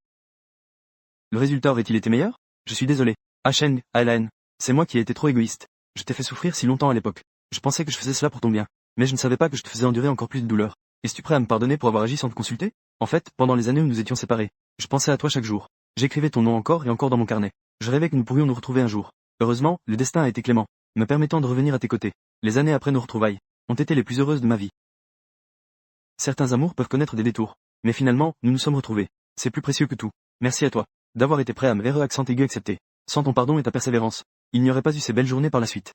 Le résultat aurait-il été meilleur? Je suis désolé. Shen, Alan, c'est moi qui ai été trop égoïste. Je t'ai fait souffrir si longtemps à l'époque. Je pensais que je faisais cela pour ton bien. Mais je ne savais pas que je te faisais endurer encore plus de douleur. Es-tu prêt à me pardonner pour avoir agi sans te consulter? En fait, pendant les années où nous étions séparés, je pensais à toi chaque jour. J'écrivais ton nom encore et encore dans mon carnet. Je rêvais que nous pourrions nous retrouver un jour. Heureusement, le destin a été clément, me permettant de revenir à tes côtés. Les années après nos retrouvailles ont été les plus heureuses de ma vie. Certains amours peuvent connaître des détours, mais finalement, nous nous sommes retrouvés. C'est plus précieux que tout. Merci à toi d'avoir été prêt à me accent aigu accepter. Sans ton pardon et ta persévérance, il n'y aurait pas eu ces belles journées par la suite.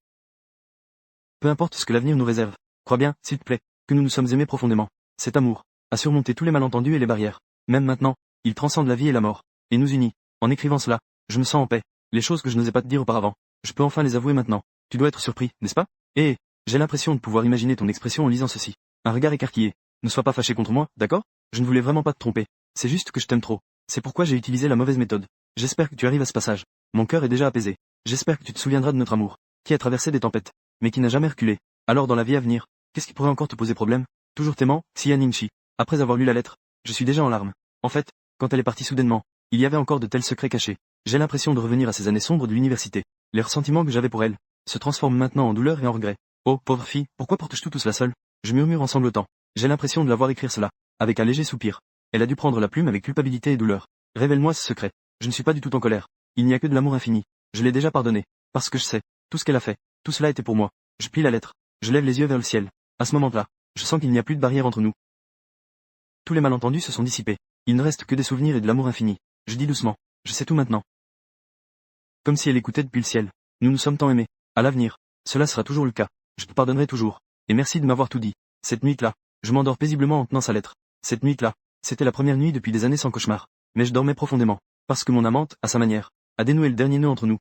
Peu importe ce que l'avenir nous réserve, crois bien, s'il te plaît, que nous nous sommes aimés profondément. Cet amour a surmonté tous les malentendus et les barrières. Même maintenant, il transcende la vie et la mort, et nous unit. En écrivant cela, je me sens en paix. Les choses que je n'osais pas te dire auparavant, je peux enfin les avouer maintenant. Tu dois être surpris, n'est-ce pas? Eh, j'ai l'impression de pouvoir imaginer ton expression en lisant ceci. Un regard écarquillé. Ne sois pas fâché contre moi, d'accord? Je ne voulais vraiment pas te tromper. C'est juste que je t'aime trop. C'est pourquoi j'ai utilisé la mauvaise méthode. J'espère que tu arrives à ce passage. Mon cœur est déjà apaisé. J'espère que tu te souviendras de notre amour, qui a traversé des tempêtes, mais qui n'a jamais reculé. Alors dans la vie à venir, qu'est-ce qui pourrait encore te poser problème? Toujours t'aimant, Xia Ningxi. Après avoir lu la lettre, je suis déjà en larmes. En fait, quand elle est partie soudainement, il y avait encore de tels secrets cachés. J'ai l'impression de revenir à ces années sombres de l'université. Les ressentiments que j'avais pour elle se transforment maintenant en douleur et en regret. Oh, pauvre fille, pourquoi portes-tu tout cela seule? Je murmure en sanglotant. J'ai l'impression de la voir écrire cela, avec un léger soupir. Elle a dû prendre la plume avec culpabilité et douleur. Révèle-moi ce secret. Je ne suis pas du tout en colère. Il n'y a que de l'amour infini. Je l'ai déjà pardonné. Parce que je sais, tout ce qu'elle a fait, tout cela était pour moi. Je plie la lettre. Je lève les yeux vers le ciel. À ce moment-là, je sens qu'il n'y a plus de barrière entre nous. Tous les malentendus se sont dissipés. Il ne reste que des souvenirs et de l'amour infini. Je dis doucement. Je sais tout maintenant. Comme si elle écoutait depuis le ciel. Nous nous sommes tant aimés. À l'avenir, cela sera toujours le cas. Je te pardonnerai toujours. Et merci de m'avoir tout dit. Cette nuit-là, je m'endors paisiblement en tenant sa lettre. Cette nuit-là, c'était la première nuit depuis des années sans cauchemar. Mais je dormais profondément. Parce que mon amante, à sa manière, a dénoué le dernier nœud entre nous.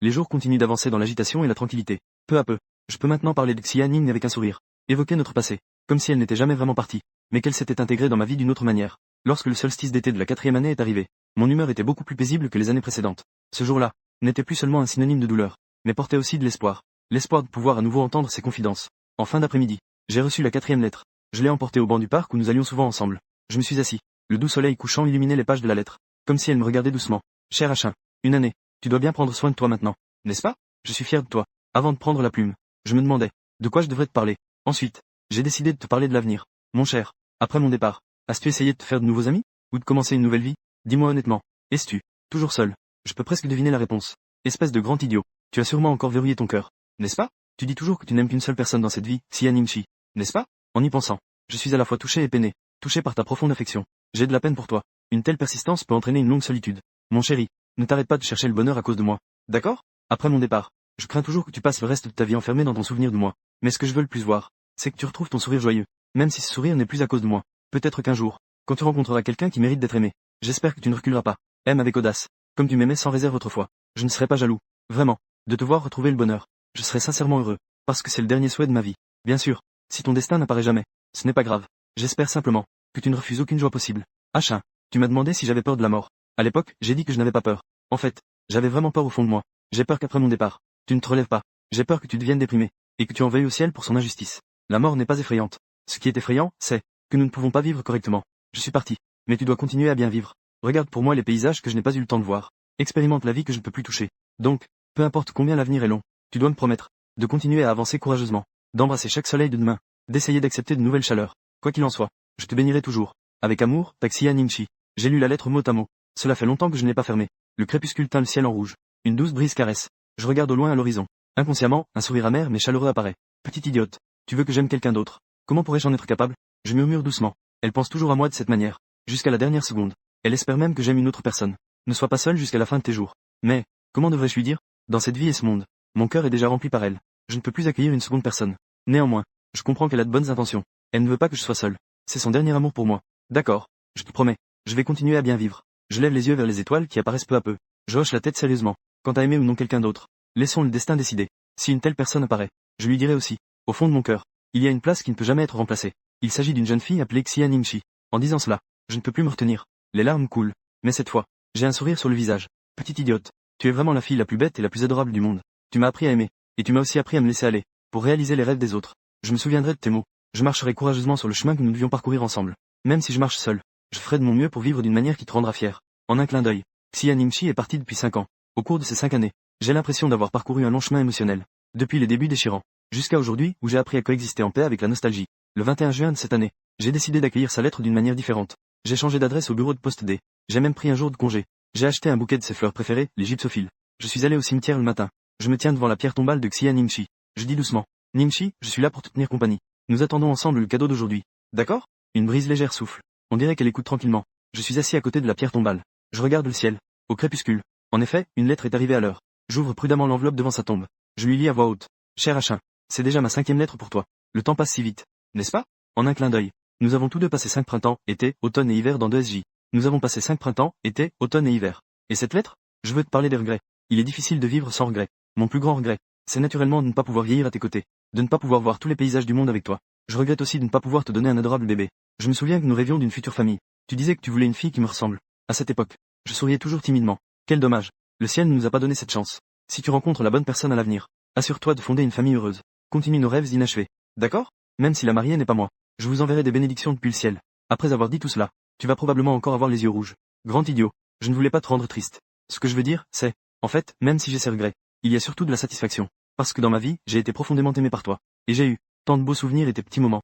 Les jours continuent d'avancer dans l'agitation et la tranquillité. Peu à peu, je peux maintenant parler de Xia Ning avec un sourire. Évoquer notre passé, comme si elle n'était jamais vraiment partie, mais qu'elle s'était intégrée dans ma vie d'une autre manière. Lorsque le solstice d'été de la 4e année est arrivé, mon humeur était beaucoup plus paisible que les années précédentes. Ce jour-là n'était plus seulement un synonyme de douleur, mais portait aussi de l'espoir. L'espoir de pouvoir à nouveau entendre ses confidences. En fin d'après-midi, j'ai reçu la 4e lettre. Je l'ai emportée au banc du parc où nous allions souvent ensemble. Je me suis assis. Le doux soleil couchant illuminait les pages de la lettre, comme si elle me regardait doucement. Cher Achin, une année, tu dois bien prendre soin de toi maintenant, n'est-ce pas? Je suis fier de toi. Avant de prendre la plume, je me demandais de quoi je devrais te parler. Ensuite, j'ai décidé de te parler de l'avenir. Mon cher, après mon départ, as-tu essayé de te faire de nouveaux amis? Ou de commencer une nouvelle vie? Dis-moi honnêtement, es-tu toujours seul? Je peux presque deviner la réponse. Espèce de grand idiot, tu as sûrement encore verrouillé ton cœur, n'est-ce pas? Tu dis toujours que tu n'aimes qu'une seule personne dans cette vie, Xia Ningxi, n'est-ce pas? En y pensant, je suis à la fois touché et peiné, touché par ta profonde affection. J'ai de la peine pour toi. Une telle persistance peut entraîner une longue solitude. Mon chéri, ne t'arrête pas de chercher le bonheur à cause de moi. D'accord? Après mon départ, je crains toujours que tu passes le reste de ta vie enfermé dans ton souvenir de moi. Mais ce que je veux le plus voir, c'est que tu retrouves ton sourire joyeux. Même si ce sourire n'est plus à cause de moi. Peut-être qu'un jour, quand tu rencontreras quelqu'un qui mérite d'être aimé, j'espère que tu ne reculeras pas. Aime avec audace, comme tu m'aimais sans réserve autrefois. Je ne serai pas jaloux. Vraiment. De te voir retrouver le bonheur. Je serai sincèrement heureux. Parce que c'est le dernier souhait de ma vie. Bien sûr. Si ton destin n'apparaît jamais, ce n'est pas grave. J'espère simplement que tu ne refuses aucune joie possible. Achin, tu m'as demandé si j'avais peur de la mort. À l'époque, j'ai dit que je n'avais pas peur. En fait, j'avais vraiment peur au fond de moi. J'ai peur qu'après mon départ, tu ne te relèves pas. J'ai peur que tu deviennes déprimé, et que tu en veuilles au ciel pour son injustice. La mort n'est pas effrayante. Ce qui est effrayant, c'est que nous ne pouvons pas vivre correctement. Je suis parti. Mais tu dois continuer à bien vivre. Regarde pour moi les paysages que je n'ai pas eu le temps de voir. Expérimente la vie que je ne peux plus toucher. Donc, peu importe combien l'avenir est long, tu dois me promettre de continuer à avancer courageusement, d'embrasser chaque soleil de demain, d'essayer d'accepter de nouvelles chaleurs. Quoi qu'il en soit, je te bénirai toujours. Avec amour, ta Xia Ningxi. J'ai lu la lettre mot à mot. Cela fait longtemps que je ne l'ai pas fermée. Le crépuscule teint le ciel en rouge. Une douce brise caresse. Je regarde au loin à l'horizon. Inconsciemment, un sourire amer mais chaleureux apparaît. Petite idiote. Tu veux que j'aime quelqu'un d'autre? Comment pourrais-je en être capable? Je murmure doucement. Elle pense toujours à moi de cette manière. Jusqu'à la dernière seconde. Elle espère même que j'aime une autre personne. Ne sois pas seul jusqu'à la fin de tes jours. Mais, comment devrais-je lui dire? Dans cette vie et ce monde, mon cœur est déjà rempli par elle. Je ne peux plus accueillir une seconde personne. Néanmoins, je comprends qu'elle a de bonnes intentions. Elle ne veut pas que je sois seul. C'est son dernier amour pour moi. D'accord. Je te promets. Je vais continuer à bien vivre. Je lève les yeux vers les étoiles qui apparaissent peu à peu. Je hoche la tête sérieusement. Quant à aimer ou non quelqu'un d'autre, laissons le destin décider. Si une telle personne apparaît, je lui dirai aussi, au fond de mon cœur, il y a une place qui ne peut jamais être remplacée. Il s'agit d'une jeune fille appelée Xia Ningxi. En disant cela, je ne peux plus me retenir. Les larmes coulent. Mais cette fois, j'ai un sourire sur le visage. Petite idiote. Tu es vraiment la fille la plus bête et la plus adorable du monde. Tu m'as appris à aimer. Et tu m'as aussi appris à me laisser aller. Pour réaliser les rêves des autres. Je me souviendrai de tes mots. Je marcherai courageusement sur le chemin que nous devions parcourir ensemble. Même si je marche seul, je ferai de mon mieux pour vivre d'une manière qui te rendra fier. En un clin d'œil, Xia Ningxi est partie depuis 5 ans. Au cours de ces 5 années, j'ai l'impression d'avoir parcouru un long chemin émotionnel. Depuis les débuts déchirants, jusqu'à aujourd'hui où j'ai appris à coexister en paix avec la nostalgie. le 21 juin de cette année. J'ai décidé d'accueillir sa lettre d'une manière différente. J'ai changé d'adresse au bureau de poste D. J'ai même pris un jour de congé. J'ai acheté un bouquet de ses fleurs préférées, les gypsophiles. Je suis allé au cimetière le matin. Je me tiens devant la pierre tombale de Xia Ningxi. Je dis doucement. Ningxi, je suis là pour te tenir compagnie. Nous attendons ensemble le cadeau d'aujourd'hui. D'accord? Une brise légère souffle. On dirait qu'elle écoute tranquillement. Je suis assis à côté de la pierre tombale. Je regarde le ciel. Au crépuscule. En effet, une lettre est arrivée à l'heure. J'ouvre prudemment l'enveloppe devant sa tombe. Je lui lis à voix haute. Cher Achin, c'est déjà ma 5e lettre pour toi. Le temps passe si vite. N'est-ce pas? En un clin d'œil. Nous avons tous deux passé 5 printemps, été, automne et hiver dans 2SJ. Nous avons passé 5 printemps, été, automne et hiver. Et cette lettre? Je veux te parler des regrets. Il est difficile de vivre sans regrets. Mon plus grand regret, c'est naturellement de ne pas pouvoir vieillir à tes côtés. De ne pas pouvoir voir tous les paysages du monde avec toi. Je regrette aussi de ne pas pouvoir te donner un adorable bébé. Je me souviens que nous rêvions d'une future famille. Tu disais que tu voulais une fille qui me ressemble. À cette époque, je souriais toujours timidement. Quel dommage. Le ciel ne nous a pas donné cette chance. Si tu rencontres la bonne personne à l'avenir, assure-toi de fonder une famille heureuse. Continue nos rêves inachevés. D'accord? Même si la mariée n'est pas moi. Je vous enverrai des bénédictions depuis le ciel. Après avoir dit tout cela, tu vas probablement encore avoir les yeux rouges. Grand idiot. Je ne voulais pas te rendre triste. Ce que je veux dire, c'est, en fait, même si j'ai ces regrets, il y a surtout de la satisfaction. Parce que dans ma vie, j'ai été profondément aimé par toi. Et j'ai eu tant de beaux souvenirs et tes petits moments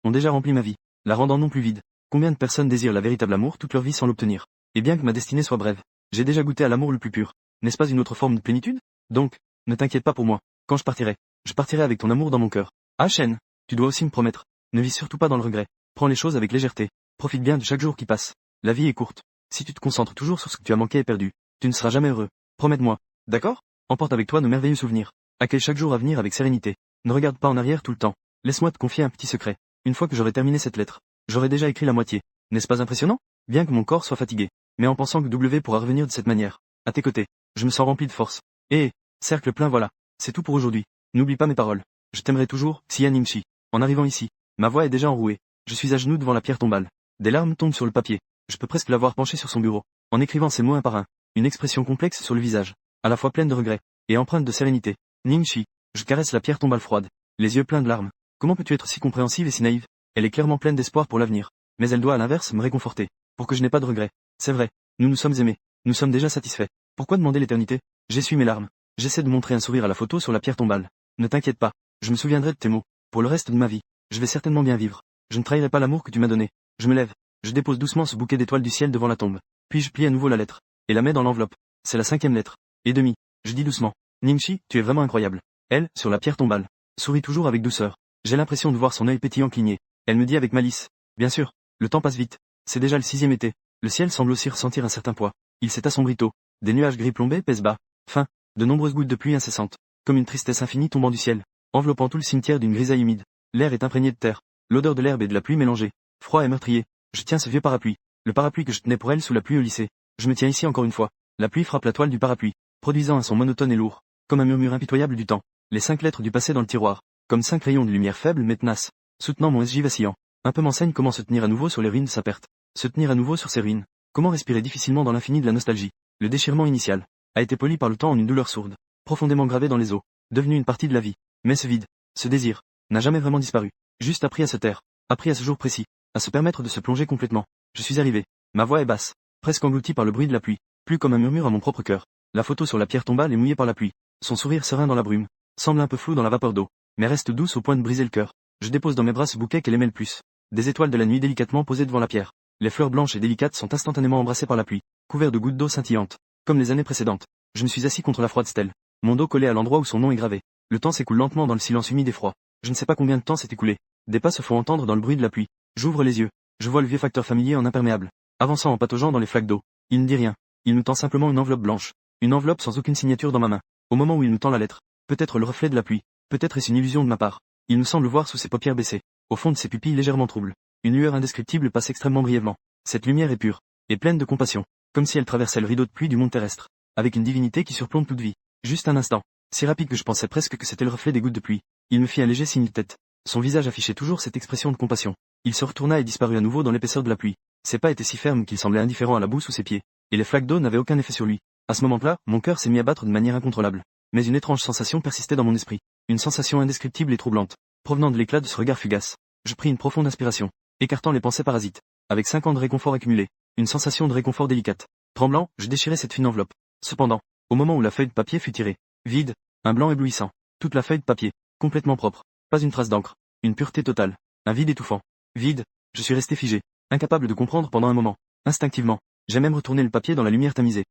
ont déjà rempli ma vie, la rendant non plus vide. Combien de personnes désirent la véritable amour toute leur vie sans l'obtenir? Et bien que ma destinée soit brève, j'ai déjà goûté à l'amour le plus pur. N'est-ce pas une autre forme de plénitude? Donc, ne t'inquiète pas pour moi. Quand je partirai avec ton amour dans mon cœur. Ah Shen, tu dois aussi me promettre. Ne vis surtout pas dans le regret. Prends les choses avec légèreté. Profite bien de chaque jour qui passe. La vie est courte. Si tu te concentres toujours sur ce que tu as manqué et perdu, tu ne seras jamais heureux. Promets-moi. D'accord? Emporte avec toi nos merveilleux souvenirs. Accueille chaque jour à venir avec sérénité. Ne regarde pas en arrière tout le temps. Laisse-moi te confier un petit secret. Une fois que j'aurai terminé cette lettre, j'aurai déjà écrit la moitié. N'est-ce pas impressionnant? Bien que mon corps soit fatigué. Mais en pensant que W pourra revenir de cette manière, à tes côtés, je me sens rempli de force. Et, cercle plein voilà. C'est tout pour aujourd'hui. N'oublie pas mes paroles. Je t'aimerai toujours, Xia Ningxi. En arrivant ici, ma voix est déjà enrouée. Je suis à genoux devant la pierre tombale. Des larmes tombent sur le papier. Je peux presque l'avoir penché sur son bureau, en écrivant ces mots un par un. Une expression complexe sur le visage, à la fois pleine de regret, et empreinte de sérénité. Ningxi, je caresse la pierre tombale froide, les yeux pleins de larmes. Comment peux-tu être si compréhensive et si naïve? Elle est clairement pleine d'espoir pour l'avenir. Mais elle doit à l'inverse me réconforter, pour que je n'ai pas de regrets. C'est vrai, nous nous sommes aimés. Nous sommes déjà satisfaits. Pourquoi demander l'éternité? J'essuie mes larmes. J'essaie de montrer un sourire à la photo sur la pierre tombale. Ne t'inquiète pas, je me souviendrai de tes mots. Pour le reste de ma vie, je vais certainement bien vivre. Je ne trahirai pas l'amour que tu m'as donné. Je me lève. Je dépose doucement ce bouquet d'étoiles du ciel devant la tombe. Puis je plie à nouveau la lettre, et la mets dans l'enveloppe. C'est la 5e lettre. Et demi. Je dis doucement. Ningxi, tu es vraiment incroyable. Elle, sur la pierre tombale, sourit toujours avec douceur. J'ai l'impression de voir son œil pétillant cligner. Elle me dit avec malice. Bien sûr, le temps passe vite. C'est déjà le 6e été. Le ciel semble aussi ressentir un certain poids. Il s'est assombri tôt. Des nuages gris plombés pèsent bas. Fin. De nombreuses gouttes de pluie incessantes. Comme une tristesse infinie tombant du ciel, enveloppant tout le cimetière d'une grisaille humide. L'air est imprégné de terre. L'odeur de l'herbe et de la pluie mélangée. Froid et meurtrier. Je tiens ce vieux parapluie. Le parapluie que je tenais pour elle sous la pluie au lycée. Je me tiens ici encore une fois. La pluie frappe la toile du parapluie, produisant un son monotone et lourd, comme un murmure impitoyable du temps. Les 5 lettres du passé dans le tiroir, comme 5 rayons de lumière faible mais tenaces, soutenant mon SJ vacillant. Un peu m'enseigne comment se tenir à nouveau sur les ruines de sa perte. Se tenir à nouveau sur ces ruines. Comment respirer difficilement dans l'infini de la nostalgie. Le déchirement initial a été poli par le temps en une douleur sourde, profondément gravée dans les os, devenu une partie de la vie. Mais ce vide, ce désir, n'a jamais vraiment disparu. Juste appris à se taire, appris à ce jour précis, à se permettre de se plonger complètement. Je suis arrivé. Ma voix est basse, presque engloutie par le bruit de la pluie, plus comme un murmure à mon propre cœur. La photo sur la pierre tombale est mouillée par la pluie. Son sourire serein dans la brume, semble un peu flou dans la vapeur d'eau, mais reste douce au point de briser le cœur. Je dépose dans mes bras ce bouquet qu'elle aimait le plus. Des étoiles de la nuit délicatement posées devant la pierre. Les fleurs blanches et délicates sont instantanément embrassées par la pluie, couvertes de gouttes d'eau scintillantes. Comme les années précédentes, je me suis assis contre la froide stèle, mon dos collé à l'endroit où son nom est gravé. Le temps s'écoule lentement dans le silence humide et froid. Je ne sais pas combien de temps s'est écoulé. Des pas se font entendre dans le bruit de la pluie. J'ouvre les yeux. Je vois le vieux facteur familier en imperméable, avançant en pataugeant dans les flaques d'eau. Il ne dit rien. Il me tend simplement une enveloppe blanche. Une enveloppe sans aucune signature dans ma main. Au moment où il me tend la lettre, peut-être le reflet de la pluie, peut-être est-ce une illusion de ma part. Il me semble voir sous ses paupières baissées, au fond de ses pupilles légèrement troubles, une lueur indescriptible passe extrêmement brièvement. Cette lumière est pure, et pleine de compassion, comme si elle traversait le rideau de pluie du monde terrestre, avec une divinité qui surplombe toute vie. Juste un instant, si rapide que je pensais presque que c'était le reflet des gouttes de pluie. Il me fit un léger signe de tête. Son visage affichait toujours cette expression de compassion. Il se retourna et disparut à nouveau dans l'épaisseur de la pluie. Ses pas étaient si fermes qu'il semblait indifférent à la boue sous ses pieds, et les flaques d'eau n'avaient aucun effet sur lui. À ce moment-là, mon cœur s'est mis à battre de manière incontrôlable. Mais une étrange sensation persistait dans mon esprit. Une sensation indescriptible et troublante, provenant de l'éclat de ce regard fugace. Je pris une profonde inspiration, écartant les pensées parasites. Avec 5 ans de réconfort accumulé, une sensation de réconfort délicate. Tremblant, je déchirai cette fine enveloppe. Cependant, au moment où la feuille de papier fut tirée, vide, un blanc éblouissant, toute la feuille de papier, complètement propre, pas une trace d'encre. Une pureté totale. Un vide étouffant. Vide. Je suis resté figé. Incapable de comprendre pendant un moment. Instinctivement. J'ai même retourné le papier dans la lumière tamisée.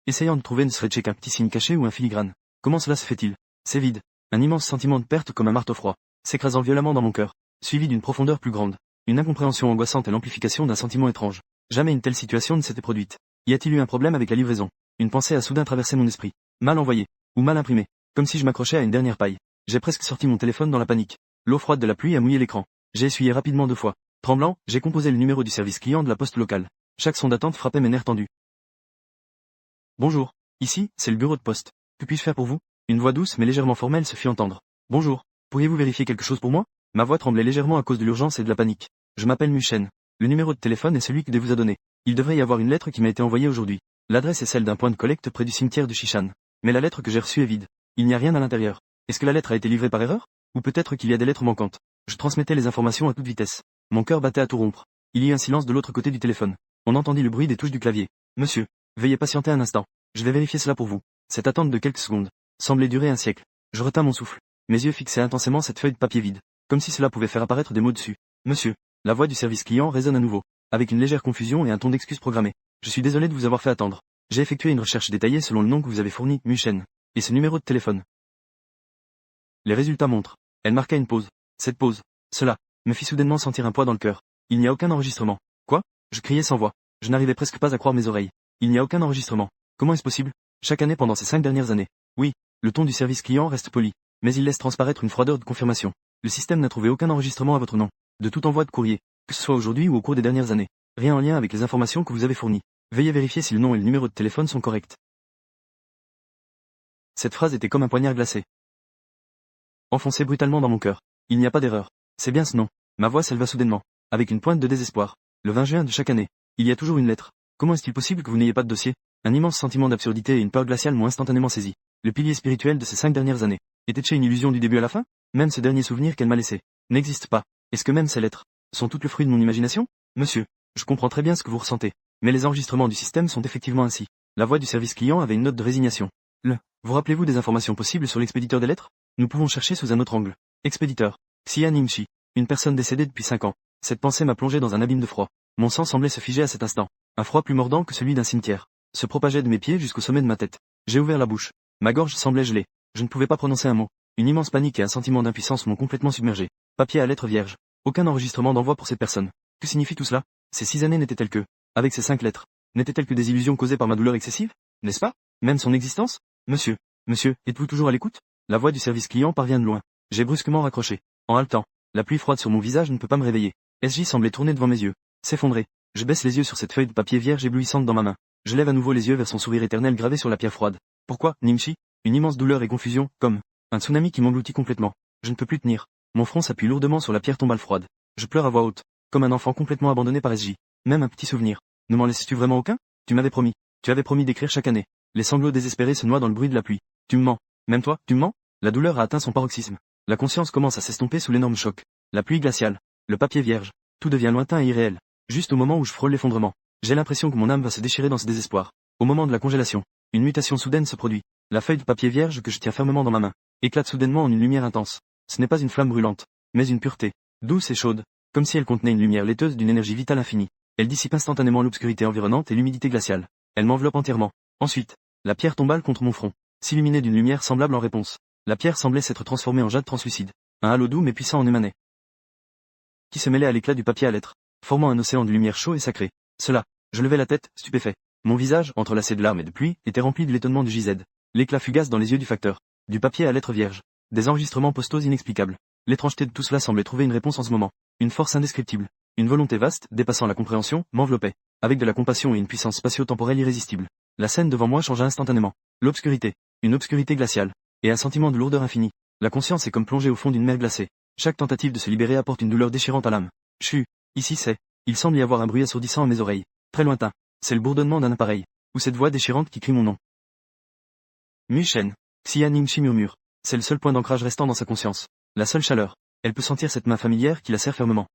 Essayant de trouver ne serait-ce qu'un petit signe caché ou un filigrane. Comment cela se fait-il? C'est vide. Un immense sentiment de perte comme un marteau froid, s'écrasant violemment dans mon cœur, suivi d'une profondeur plus grande. Une incompréhension angoissante et l'amplification d'un sentiment étrange. Jamais une telle situation ne s'était produite. Y a-t-il eu un problème avec la livraison? Une pensée a soudain traversé mon esprit. Mal envoyé. Ou mal imprimé. Comme si je m'accrochais à une dernière paille. J'ai presque sorti mon téléphone dans la panique. L'eau froide de la pluie a mouillé l'écran. J'ai essuyé rapidement 2 fois. Tremblant, j'ai composé le numéro du service client de la poste locale. Chaque son d'attente frappait mes nerfs tendus. Bonjour. Ici, c'est le bureau de poste. Que puis-je faire pour vous? Une voix douce mais légèrement formelle se fit entendre. Bonjour. Pourriez-vous vérifier quelque chose pour moi? Ma voix tremblait légèrement à cause de l'urgence et de la panique. Je m'appelle Muchen. Le numéro de téléphone est celui que vous a donné. Il devrait y avoir une lettre qui m'a été envoyée aujourd'hui. L'adresse est celle d'un point de collecte près du cimetière de Shishan. Mais la lettre que j'ai reçue est vide. Il n'y a rien à l'intérieur. Est-ce que la lettre a été livrée par erreur? Ou peut-être qu'il y a des lettres manquantes. Je transmettais les informations à toute vitesse. Mon cœur battait à tout rompre. Il y eut un silence de l'autre côté du téléphone. On entendit le bruit des touches du clavier. Monsieur, veuillez patienter un instant. Je vais vérifier cela pour vous. Cette attente de quelques secondes semblait durer un siècle. Je retins mon souffle. Mes yeux fixaient intensément cette feuille de papier vide. Comme si cela pouvait faire apparaître des mots dessus. Monsieur. La voix du service client résonne à nouveau. Avec une légère confusion et un ton d'excuse programmé. Je suis désolé de vous avoir fait attendre. J'ai effectué une recherche détaillée selon le nom que vous avez fourni, Muchen. Et ce numéro de téléphone. Les résultats montrent. Elle marqua une pause. Cette pause. Cela me fit soudainement sentir un poids dans le cœur. Il n'y a aucun enregistrement. Quoi? Je criai sans voix. Je n'arrivais presque pas à croire mes oreilles. Il n'y a aucun enregistrement. Comment est-ce possible? Chaque année pendant ces 5 dernières années. Oui, le ton du service client reste poli. Mais il laisse transparaître une froideur de confirmation. Le système n'a trouvé aucun enregistrement à votre nom. De tout envoi de courrier. Que ce soit aujourd'hui ou au cours des dernières années. Rien en lien avec les informations que vous avez fournies. Veuillez vérifier si le nom et le numéro de téléphone sont corrects. Cette phrase était comme un poignard glacé. Enfoncé brutalement dans mon cœur. Il n'y a pas d'erreur. C'est bien ce nom. Ma voix s'éleva soudainement. Avec une pointe de désespoir. Le 20 juin de chaque année. Il y a toujours une lettre. Comment est-il possible que vous n'ayez pas de dossier? Un immense sentiment d'absurdité et une peur glaciale m'ont instantanément saisi. Le pilier spirituel de ces 5 dernières années. Était-ce une illusion du début à la fin? Même ce dernier souvenir qu'elle m'a laissé n'existe pas. Est-ce que même ces lettres sont toutes le fruit de mon imagination? Monsieur, je comprends très bien ce que vous ressentez. Mais les enregistrements du système sont effectivement ainsi. La voix du service client avait une note de résignation. Vous rappelez-vous des informations possibles sur l'expéditeur des lettres? Nous pouvons chercher sous un autre angle. Expéditeur. Xian Yingxi. Une personne décédée depuis 5 ans. Cette pensée m'a plongé dans un abîme de froid. Mon sang semblait se figer à cet instant. Un froid plus mordant que celui d'un cimetière se propageait de mes pieds jusqu'au sommet de ma tête. J'ai ouvert la bouche. Ma gorge semblait gelée. Je ne pouvais pas prononcer un mot. Une immense panique et un sentiment d'impuissance m'ont complètement submergé. Papier à lettres vierges. Aucun enregistrement d'envoi pour cette personne. Que signifie tout cela? Ces 6 années n'étaient-elles que, avec ces 5 lettres, n'étaient-elles que des illusions causées par ma douleur excessive? N'est-ce pas? Même son existence? Monsieur, êtes-vous toujours à l'écoute? La voix du service client parvient de loin. J'ai brusquement raccroché. En haletant. La pluie froide sur mon visage ne peut pas me réveiller. SJ semblait tourner devant mes yeux. S'effondrer. Je baisse les yeux sur cette feuille de papier vierge éblouissante dans ma main. Je lève à nouveau les yeux vers son sourire éternel gravé sur la pierre froide. Pourquoi, Nimshi? Une immense douleur et confusion, comme un tsunami qui m'engloutit complètement. Je ne peux plus tenir. Mon front s'appuie lourdement sur la pierre tombale froide. Je pleure à voix haute, comme un enfant complètement abandonné par SJ. Même un petit souvenir. Ne m'en laisses-tu vraiment aucun? Tu m'avais promis. Tu avais promis d'écrire chaque année. Les sanglots désespérés se noient dans le bruit de la pluie. Tu me mens. Même toi, tu me mens? La douleur a atteint son paroxysme. La conscience commence à s'estomper sous l'énorme choc. La pluie glaciale. Le papier vierge. Tout devient lointain et irréel. Juste au moment où je frôle l'effondrement. J'ai l'impression que mon âme va se déchirer dans ce désespoir. Au moment de la congélation. Une mutation soudaine se produit. La feuille de papier vierge que je tiens fermement dans ma main éclate soudainement en une lumière intense. Ce n'est pas une flamme brûlante, mais une pureté, douce et chaude, comme si elle contenait une lumière laiteuse d'une énergie vitale infinie. Elle dissipe instantanément l'obscurité environnante et l'humidité glaciale. Elle m'enveloppe entièrement. Ensuite, la pierre tombale contre mon front, s'illuminait d'une lumière semblable en réponse. La pierre semblait s'être transformée en jade translucide. Un halo doux mais puissant en émanait, qui se mêlait à l'éclat du papier à lettres, formant un océan de lumière chaud et sacré. Cela, je levai la tête, stupéfait. Mon visage, entrelacé de larmes et de pluie, était rempli de l'étonnement du JZ. L'éclat fugace dans les yeux du facteur. Du papier à lettres vierges. Des enregistrements postaux inexplicables. L'étrangeté de tout cela semblait trouver une réponse en ce moment. Une force indescriptible. Une volonté vaste, dépassant la compréhension, m'enveloppait. Avec de la compassion et une puissance spatio-temporelle irrésistible. La scène devant moi changea instantanément. L'obscurité. Une obscurité glaciale. Et un sentiment de lourdeur infinie. La conscience est comme plongée au fond d'une mer glacée. Chaque tentative de se libérer apporte une douleur déchirante à l'âme. Chut. Ici c'est. Il semble y avoir un bruit assourdissant à mes oreilles. Très lointain. C'est le bourdonnement d'un appareil. Ou cette voix déchirante qui crie mon nom. Muchen. Xian Yingxi murmure. C'est le seul point d'ancrage restant dans sa conscience. La seule chaleur. Elle peut sentir cette main familière qui la serre fermement.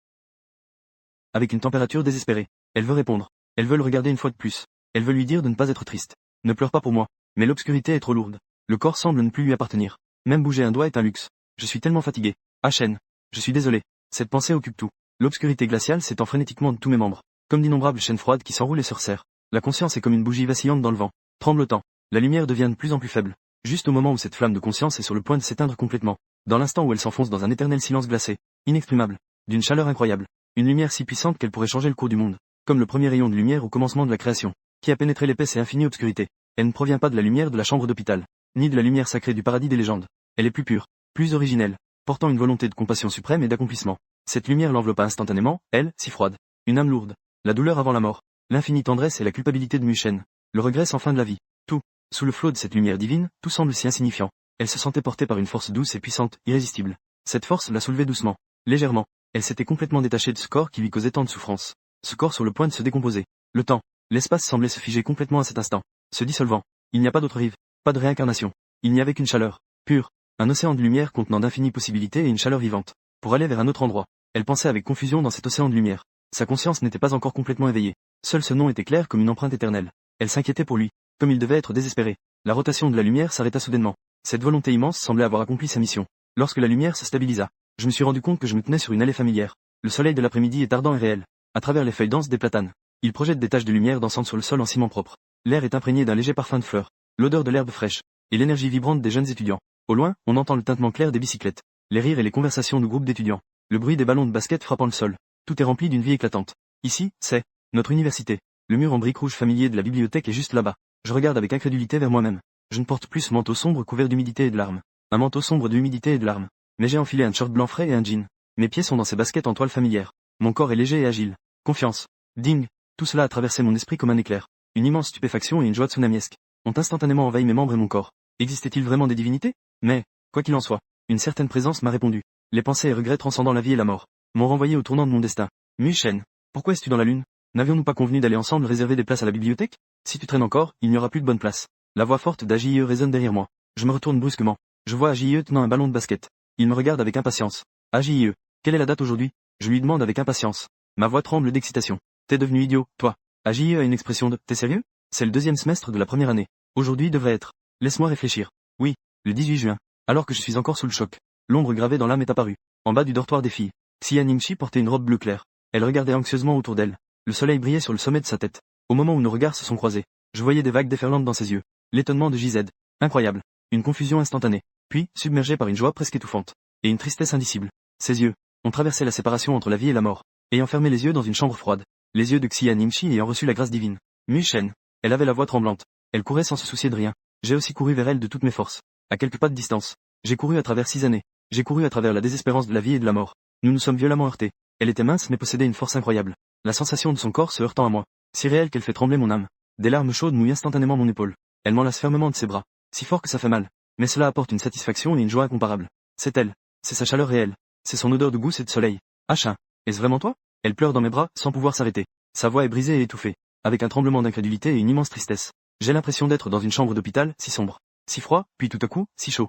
Avec une température désespérée. Elle veut répondre. Elle veut le regarder une fois de plus. Elle veut lui dire de ne pas être triste. Ne pleure pas pour moi. Mais l'obscurité est trop lourde. Le corps semble ne plus lui appartenir. Même bouger un doigt est un luxe. Je suis tellement fatigué. Ah Shen. Je suis désolé. Cette pensée occupe tout. L'obscurité glaciale s'étend frénétiquement de tous mes membres. Comme d'innombrables chaînes froides qui s'enroulent et se resserrent. La conscience est comme une bougie vacillante dans le vent. Tremblotant. La lumière devient de plus en plus faible. Juste au moment où cette flamme de conscience est sur le point de s'éteindre complètement. Dans l'instant où elle s'enfonce dans un éternel silence glacé. Inexprimable. D'une chaleur incroyable. Une lumière si puissante qu'elle pourrait changer le cours du monde. Comme le premier rayon de lumière au commencement de la création. Qui a pénétré l'épaisse et infinie obscurité. Elle ne provient pas de la lumière de la chambre d'hôpital. Ni de la lumière sacrée du paradis des légendes. Elle est plus pure. Plus originelle. Portant une volonté de compassion suprême et d'accomplissement. Cette lumière l'enveloppa instantanément, elle, si froide. Une âme lourde. La douleur avant la mort. L'infinie tendresse et la culpabilité de Mushen. Le regret sans fin de la vie. Tout. Sous le flot de cette lumière divine, tout semble si insignifiant. Elle se sentait portée par une force douce et puissante, irrésistible. Cette force la soulevait doucement. Légèrement. Elle s'était complètement détachée de ce corps qui lui causait tant de souffrance. Ce corps sur le point de se décomposer. Le temps. L'espace semblait se figer complètement à cet instant. Se dissolvant. Il n'y a pas d'autre rive. Pas de réincarnation. Il n'y avait qu'une chaleur. Pure. Un océan de lumière contenant d'infinies possibilités et une chaleur vivante. Pour aller vers un autre endroit. Elle pensait avec confusion dans cet océan de lumière. Sa conscience n'était pas encore complètement éveillée. Seul ce nom était clair comme une empreinte éternelle. Elle s'inquiétait pour lui. Comme il devait être désespéré. La rotation de la lumière s'arrêta soudainement. Cette volonté immense semblait avoir accompli sa mission. Lorsque la lumière se stabilisa, je me suis rendu compte que je me tenais sur une allée familière. Le soleil de l'après-midi est ardent et réel. À travers les feuilles denses des platanes. Il projette des taches de lumière dansantes sur le sol en ciment propre. L'air est imprégné d'un léger parfum de fleurs. L'odeur de l'herbe fraîche. Et l'énergie vibrante des jeunes étudiants. Au loin, on entend le tintement clair des bicyclettes. Les rires et les conversations du groupe d'étudiants. Le bruit des ballons de basket frappant le sol. Tout est rempli d'une vie éclatante. Ici, c'est notre université. Le mur en briques rouges familier de la bibliothèque est juste là-bas. Je regarde avec incrédulité vers moi-même. Je ne porte plus ce manteau sombre couvert d'humidité et de larmes. Un manteau sombre d'humidité et de larmes. Mais j'ai enfilé un short blanc frais et un jean. Mes pieds sont dans ces baskets en toile familière. Mon corps est léger et agile. Confiance. Ding. Tout cela a traversé mon esprit comme un éclair. Une immense stupéfaction et une joie tsunamiesque ont instantanément envahi mes membres et mon corps. Existait-il vraiment des divinités? Mais, quoi qu'il en soit, une certaine présence m'a répondu. Les pensées et regrets transcendant la vie et la mort m'ont renvoyé au tournant de mon destin. Mushen, pourquoi es-tu dans la lune? N'avions-nous pas convenu d'aller ensemble réserver des places à la bibliothèque? Si tu traînes encore, il n'y aura plus de bonne place. La voix forte d'Ajie résonne derrière moi. Je me retourne brusquement. Je vois Ajie tenant un ballon de basket. Il me regarde avec impatience. Ajie, quelle est la date aujourd'hui? Je lui demande avec impatience. Ma voix tremble d'excitation. T'es devenu idiot, toi. Ajie a une expression de t'es sérieux? C'est le deuxième semestre de la première année. Aujourd'hui devrait être. Laisse-moi réfléchir. Oui, le 18 juin. Alors que je suis encore sous le choc. L'ombre gravée dans l'âme est apparue. En bas du dortoir des filles. Xia Ningxi portait une robe bleu clair. Elle regardait anxieusement autour d'elle. Le soleil brillait sur le sommet de sa tête. Au moment où nos regards se sont croisés, je voyais des vagues déferlantes dans ses yeux. L'étonnement de JZ. Incroyable. Une confusion instantanée. Puis, submergé par une joie presque étouffante. Et une tristesse indicible. Ses yeux ont traversé la séparation entre la vie et la mort. Ayant fermé les yeux dans une chambre froide. Les yeux de Xia Ningxi ayant reçu la grâce divine. Mushen. Elle avait la voix tremblante. Elle courait sans se soucier de rien. J'ai aussi couru vers elle de toutes mes forces. À quelques pas de distance. J'ai couru à travers 6 années. J'ai couru à travers la désespérance de la vie et de la mort. Nous nous sommes violemment heurtés. Elle était mince mais possédait une force incroyable. La sensation de son corps se heurtant à moi. Si réelle qu'elle fait trembler mon âme. Des larmes chaudes mouillent instantanément mon épaule. Elle m'enlace fermement de ses bras. Si fort que ça fait mal. Mais cela apporte une satisfaction et une joie incomparables. C'est elle. C'est sa chaleur réelle. C'est son odeur de gousse et de soleil. Achin. Est-ce vraiment toi? Elle pleure dans mes bras, sans pouvoir s'arrêter. Sa voix est brisée et étouffée. Avec un tremblement d'incrédulité et une immense tristesse. J'ai l'impression d'être dans une chambre d'hôpital, si sombre. Si froid, puis tout à coup, si chaud.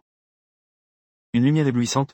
Une lumière éblouissante,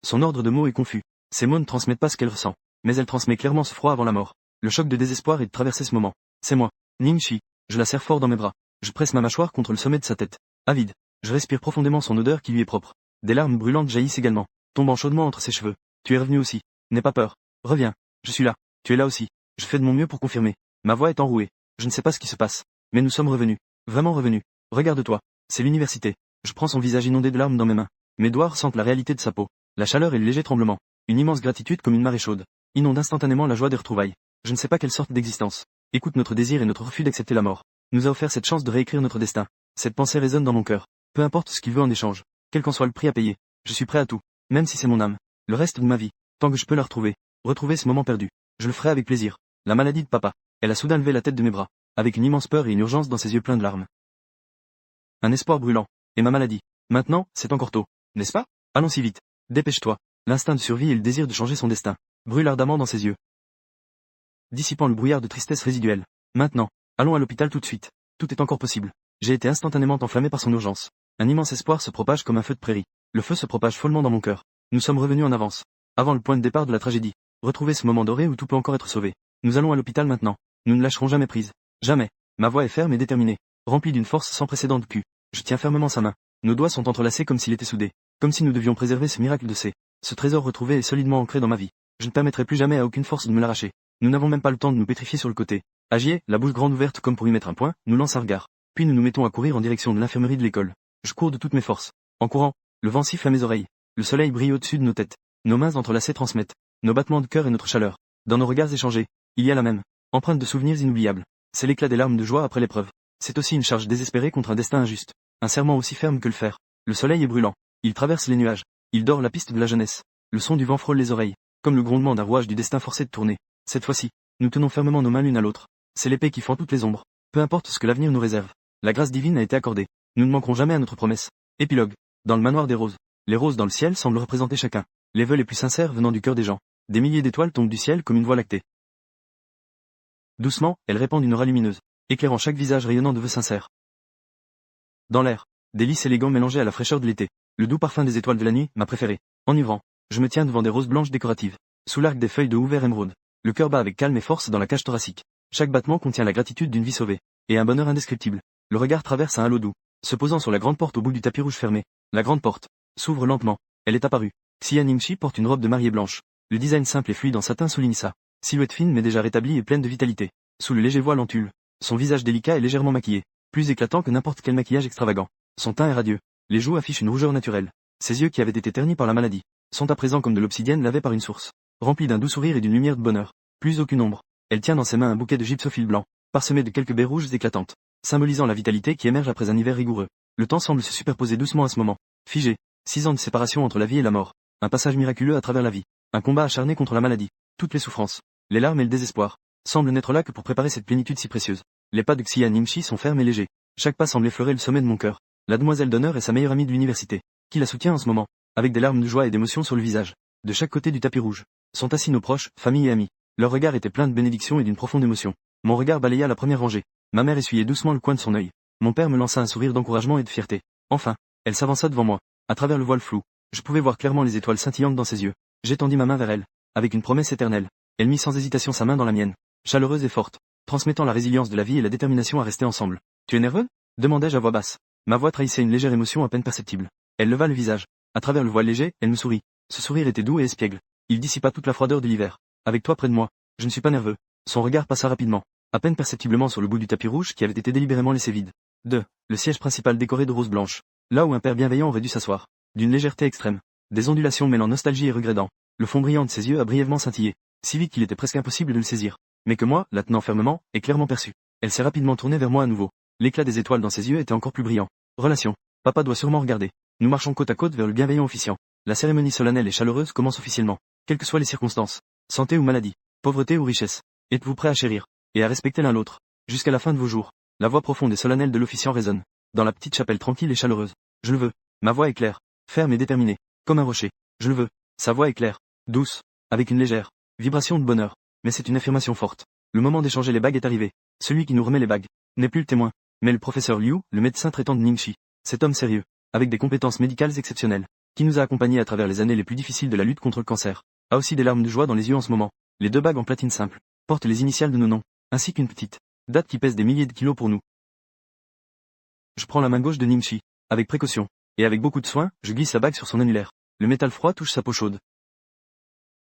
Son ordre de mots est confus. Ces mots ne transmettent pas ce qu'elle ressent. Mais elle transmet clairement ce froid avant la mort. Le choc de désespoir est de traverser ce moment. C'est moi. Ningxi. Je la serre fort dans mes bras. Je presse ma mâchoire contre le sommet de sa tête. Avide. Je respire profondément son odeur qui lui est propre. Des larmes brûlantes jaillissent également, tombant chaudement entre ses cheveux. Tu es revenu aussi. N'aie pas peur. Reviens. Je suis là. Tu es là aussi. Je fais de mon mieux pour confirmer. Ma voix est enrouée. Je ne sais pas ce qui se passe. Mais nous sommes revenus. Vraiment revenus. Regarde-toi. C'est l'université. Je prends son visage inondé de larmes dans mes mains. Mes doigts ressentent la réalité de sa peau. La chaleur et le léger tremblement. Une immense gratitude comme une marée chaude. Inonde instantanément la joie des retrouvailles. Je ne sais pas quelle sorte d'existence. Écoute notre désir et notre refus d'accepter la mort. Nous a offert cette chance de réécrire notre destin. Cette pensée résonne dans mon cœur. Peu importe ce qu'il veut en échange. Quel qu'en soit le prix à payer. Je suis prêt à tout. Même si c'est mon âme. Le reste de ma vie. Tant que je peux la retrouver. Retrouver ce moment perdu. Je le ferai avec plaisir. La maladie de papa. Elle a soudain levé la tête de mes bras. Avec une immense peur et une urgence dans ses yeux pleins de larmes. Un espoir brûlant. Et ma maladie. Maintenant, c'est encore tôt. N'est-ce pas? Allons si vite. Dépêche-toi. L'instinct de survie et le désir de changer son destin. Brûlent ardemment dans ses yeux. Dissipant le brouillard de tristesse résiduelle. Maintenant. Allons à l'hôpital tout de suite. Tout est encore possible. J'ai été instantanément enflammé par son urgence. Un immense espoir se propage comme un feu de prairie. Le feu se propage follement dans mon cœur. Nous sommes revenus en avance. Avant le point de départ de la tragédie. Retrouver ce moment doré où tout peut encore être sauvé. Nous allons à l'hôpital maintenant. Nous ne lâcherons jamais prise. Jamais. Ma voix est ferme et déterminée. Remplie d'une force sans précédent de cul. Je tiens fermement sa main. Nos doigts sont entrelacés comme s'il était soudé. Comme si nous devions préserver ce miracle de C. Ce trésor retrouvé est solidement ancré dans ma vie. Je ne permettrai plus jamais à aucune force de me l'arracher. Nous n'avons même pas le temps de nous pétrifier sur le côté. Agier, la bouche grande ouverte comme pour y mettre un point, nous lance un regard. Puis nous nous mettons à courir en direction de l'infirmerie de l'école. Je cours de toutes mes forces. En courant, le vent siffle à mes oreilles. Le soleil brille au-dessus de nos têtes. Nos mains entrelacées transmettent nos battements de cœur et notre chaleur. Dans nos regards échangés, il y a la même empreinte de souvenirs inoubliables. C'est l'éclat des larmes de joie après l'épreuve. C'est aussi une charge désespérée contre un destin injuste. Un serment aussi ferme que le fer. Le soleil est brûlant. Il traverse les nuages. Il dore la piste de la jeunesse. Le son du vent frôle les oreilles, comme le grondement d'un rouage du destin forcé de tourner. Cette fois-ci, nous tenons fermement nos mains l'une à l'autre. C'est l'épée qui fend toutes les ombres. Peu importe ce que l'avenir nous réserve. La grâce divine a été accordée. Nous ne manquerons jamais à notre promesse. Épilogue. Dans le manoir des roses. Les roses dans le ciel semblent représenter chacun les vœux les plus sincères venant du cœur des gens. Des milliers d'étoiles tombent du ciel comme une voie lactée. Doucement, elles répandent une aura lumineuse, éclairant chaque visage rayonnant de vœux sincères. Dans l'air, des lys élégants mélangés à la fraîcheur de l'été. Le doux parfum des étoiles de la nuit, ma préférée. Enivrant, je me tiens devant des roses blanches décoratives. Sous l'arc des feuilles de houx vert émeraude. Le cœur bat avec calme et force dans la cage thoracique. Chaque battement contient la gratitude d'une vie sauvée. Et un bonheur indescriptible. Le regard traverse un halo doux. Se posant sur la grande porte au bout du tapis rouge fermé. La grande porte s'ouvre lentement. Elle est apparue. Xia Ningxi porte une robe de mariée blanche. Le design simple et fluide en satin souligne sa silhouette fine mais déjà rétablie et pleine de vitalité. Sous le léger voile en tulle, son visage délicat est légèrement maquillé. Plus éclatant que n'importe quel maquillage extravagant. Son teint est radieux. Les joues affichent une rougeur naturelle. Ses yeux qui avaient été ternis par la maladie sont à présent comme de l'obsidienne lavée par une source. Remplis d'un doux sourire et d'une lumière de bonheur. Plus aucune ombre. Elle tient dans ses mains un bouquet de gypsophile blanc, parsemé de quelques baies rouges éclatantes, symbolisant la vitalité qui émerge après un hiver rigoureux. Le temps semble se superposer doucement à ce moment. Figé. 6 ans de séparation entre la vie et la mort. Un passage miraculeux à travers la vie. Un combat acharné contre la maladie. Toutes les souffrances, les larmes et le désespoir, semblent n'être là que pour préparer cette plénitude si précieuse. Les pas de Xia Ningxi sont fermes et légers. Chaque pas semble effleurer le sommet de mon cœur. La demoiselle d'honneur est sa meilleure amie de l'université, qui la soutient en ce moment, avec des larmes de joie et d'émotion sur le visage. De chaque côté du tapis rouge, sont assis nos proches, famille et amis. Leur regard était plein de bénédiction et d'une profonde émotion. Mon regard balaya la première rangée. Ma mère essuyait doucement le coin de son œil. Mon père me lança un sourire d'encouragement et de fierté. Enfin, elle s'avança devant moi. À travers le voile flou, je pouvais voir clairement les étoiles scintillantes dans ses yeux. J'étendis ma main vers elle, avec une promesse éternelle. Elle mit sans hésitation sa main dans la mienne, chaleureuse et forte, transmettant la résilience de la vie et la détermination à rester ensemble. Tu es nerveux? Demandai-je à voix basse. Ma voix trahissait une légère émotion à peine perceptible. Elle leva le visage. À travers le voile léger, elle me sourit. Ce sourire était doux et espiègle. Il dissipa toute la froideur de l'hiver. Avec toi près de moi, je ne suis pas nerveux. Son regard passa rapidement, à peine perceptiblement sur le bout du tapis rouge qui avait été délibérément laissé vide. 2. Le siège principal décoré de roses blanches. Là où un père bienveillant aurait dû s'asseoir. D'une légèreté extrême. Des ondulations mêlant nostalgie et regret. Le fond brillant de ses yeux a brièvement scintillé, si vite qu'il était presque impossible de le saisir. Mais que moi, la tenant fermement, est clairement perçu. Elle s'est rapidement tournée vers moi à nouveau. L'éclat des étoiles dans ses yeux était encore plus brillant. Relation. Papa doit sûrement regarder. Nous marchons côte à côte vers le bienveillant officiant. La cérémonie solennelle et chaleureuse commence officiellement. Quelles que soient les circonstances. Santé ou maladie. Pauvreté ou richesse. Êtes-vous prêts à chérir et à respecter l'un l'autre jusqu'à la fin de vos jours? La voix profonde et solennelle de l'officiant résonne. Dans la petite chapelle tranquille et chaleureuse. Je le veux. Ma voix est claire, ferme et déterminée, comme un rocher. Je le veux. Sa voix est claire, douce, avec une légère vibration de bonheur. Mais c'est une affirmation forte. Le moment d'échanger les bagues est arrivé. Celui qui nous remet les bagues n'est plus le témoin, mais le professeur Liu, le médecin traitant de Ningxi. Cet homme sérieux, avec des compétences médicales exceptionnelles, qui nous a accompagnés à travers les années les plus difficiles de la lutte contre le cancer, a aussi des larmes de joie dans les yeux en ce moment. Les 2 bagues en platine simple portent les initiales de nos noms, ainsi qu'une petite date qui pèse des milliers de kilos pour nous. Je prends la main gauche de Ningxi, avec précaution, et avec beaucoup de soin, je glisse la bague sur son annulaire. Le métal froid touche sa peau chaude,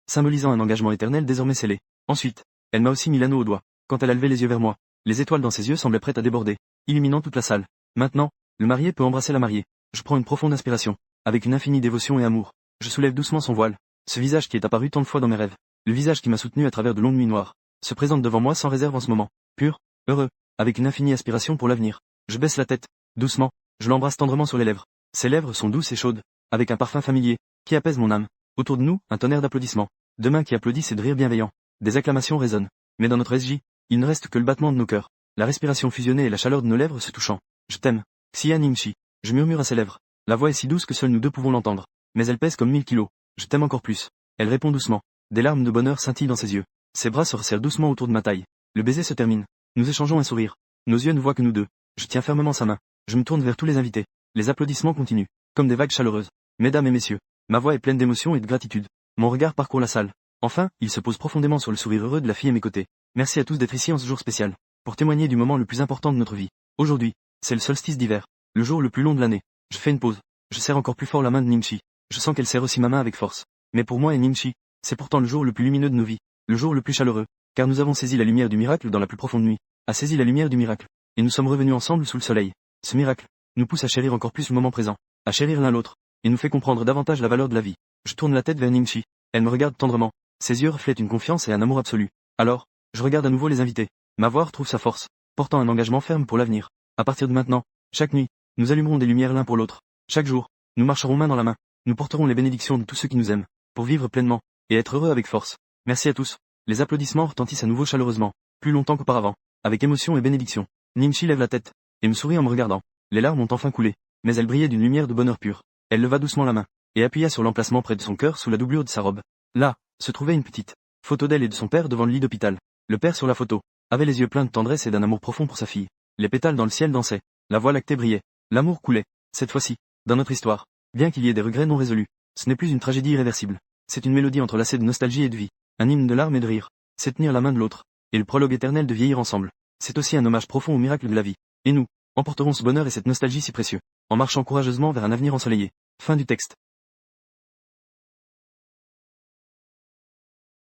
symbolisant un engagement éternel désormais scellé. Ensuite, elle m'a aussi mis l'anneau au doigt. Quand elle a levé les yeux vers moi, les étoiles dans ses yeux semblaient prêtes à déborder, illuminant toute la salle. Maintenant, le marié peut embrasser la mariée. Je prends une profonde inspiration, avec une infinie dévotion et amour. Je soulève doucement son voile. Ce visage qui est apparu tant de fois dans mes rêves, le visage qui m'a soutenu à travers de longues nuits noires, se présente devant moi sans réserve en ce moment. Pur, heureux, avec une infinie aspiration pour l'avenir. Je baisse la tête, doucement, je l'embrasse tendrement sur les lèvres. Ses lèvres sont douces et chaudes, avec un parfum familier, qui apaise mon âme. Autour de nous, un tonnerre d'applaudissements. De mains qui applaudissent et de rires bienveillants. Des acclamations résonnent. Mais dans notre SJ, il ne reste que le battement de nos cœurs, la respiration fusionnée et la chaleur de nos lèvres se touchant. Je t'aime. Xia Ningxi. Je murmure à ses lèvres. La voix est si douce que seuls nous deux pouvons l'entendre. Mais elle pèse comme 1000 kilos. Je t'aime encore plus. Elle répond doucement. Des larmes de bonheur scintillent dans ses yeux. Ses bras se resserrent doucement autour de ma taille. Le baiser se termine. Nous échangeons un sourire. Nos yeux ne voient que nous deux. Je tiens fermement sa main. Je me tourne vers tous les invités. Les applaudissements continuent, comme des vagues chaleureuses. Mesdames et messieurs, ma voix est pleine d'émotion et de gratitude. Mon regard parcourt la salle. Enfin, il se pose profondément sur le sourire heureux de la fille à mes côtés. Merci à tous d'être ici en ce jour spécial, pour témoigner du moment le plus important de notre vie. Aujourd'hui, c'est le solstice d'hiver, le jour le plus long de l'année. Je fais une pause. Je serre encore plus fort la main de Ningxi. Je sens qu'elle serre aussi ma main avec force. Mais pour moi et Ningxi, c'est pourtant le jour le plus lumineux de nos vies, le jour le plus chaleureux, car nous avons saisi la lumière du miracle dans la plus profonde nuit, a saisi la lumière du miracle, et nous sommes revenus ensemble sous le soleil. Ce miracle nous pousse à chérir encore plus le moment présent, à chérir l'un l'autre, et nous fait comprendre davantage la valeur de la vie. Je tourne la tête vers Ningxi, elle me regarde tendrement, ses yeux reflètent une confiance et un amour absolu. Alors, je regarde à nouveau les invités. Ma voix retrouve sa force, portant un engagement ferme pour l'avenir. À partir de maintenant, chaque nuit, nous allumerons des lumières l'un pour l'autre. Chaque jour, nous marcherons main dans la main. Nous porterons les bénédictions de tous ceux qui nous aiment, pour vivre pleinement, et être heureux avec force. Merci à tous. Les applaudissements retentissent à nouveau chaleureusement, plus longtemps qu'auparavant, avec émotion et bénédiction. Ningxi lève la tête, et me sourit en me regardant. Les larmes ont enfin coulé, mais elles brillaient d'une lumière de bonheur pur. Elle leva doucement la main, et appuya sur l'emplacement près de son cœur sous la doublure de sa robe. Là, se trouvait une petite photo d'elle et de son père devant le lit d'hôpital. Le père sur la photo avait les yeux pleins de tendresse et d'un amour profond pour sa fille. Les pétales dans le ciel dansaient, la voie lactée brillait, l'amour coulait. Cette fois-ci, dans notre histoire, bien qu'il y ait des regrets non résolus, ce n'est plus une tragédie irréversible. C'est une mélodie entrelacée de nostalgie et de vie, un hymne de larmes et de rire. C'est tenir la main de l'autre, et le prologue éternel de vieillir ensemble. C'est aussi un hommage profond au miracle de la vie. Et nous, emporterons ce bonheur et cette nostalgie si précieux, en marchant courageusement vers un avenir ensoleillé. Fin du texte.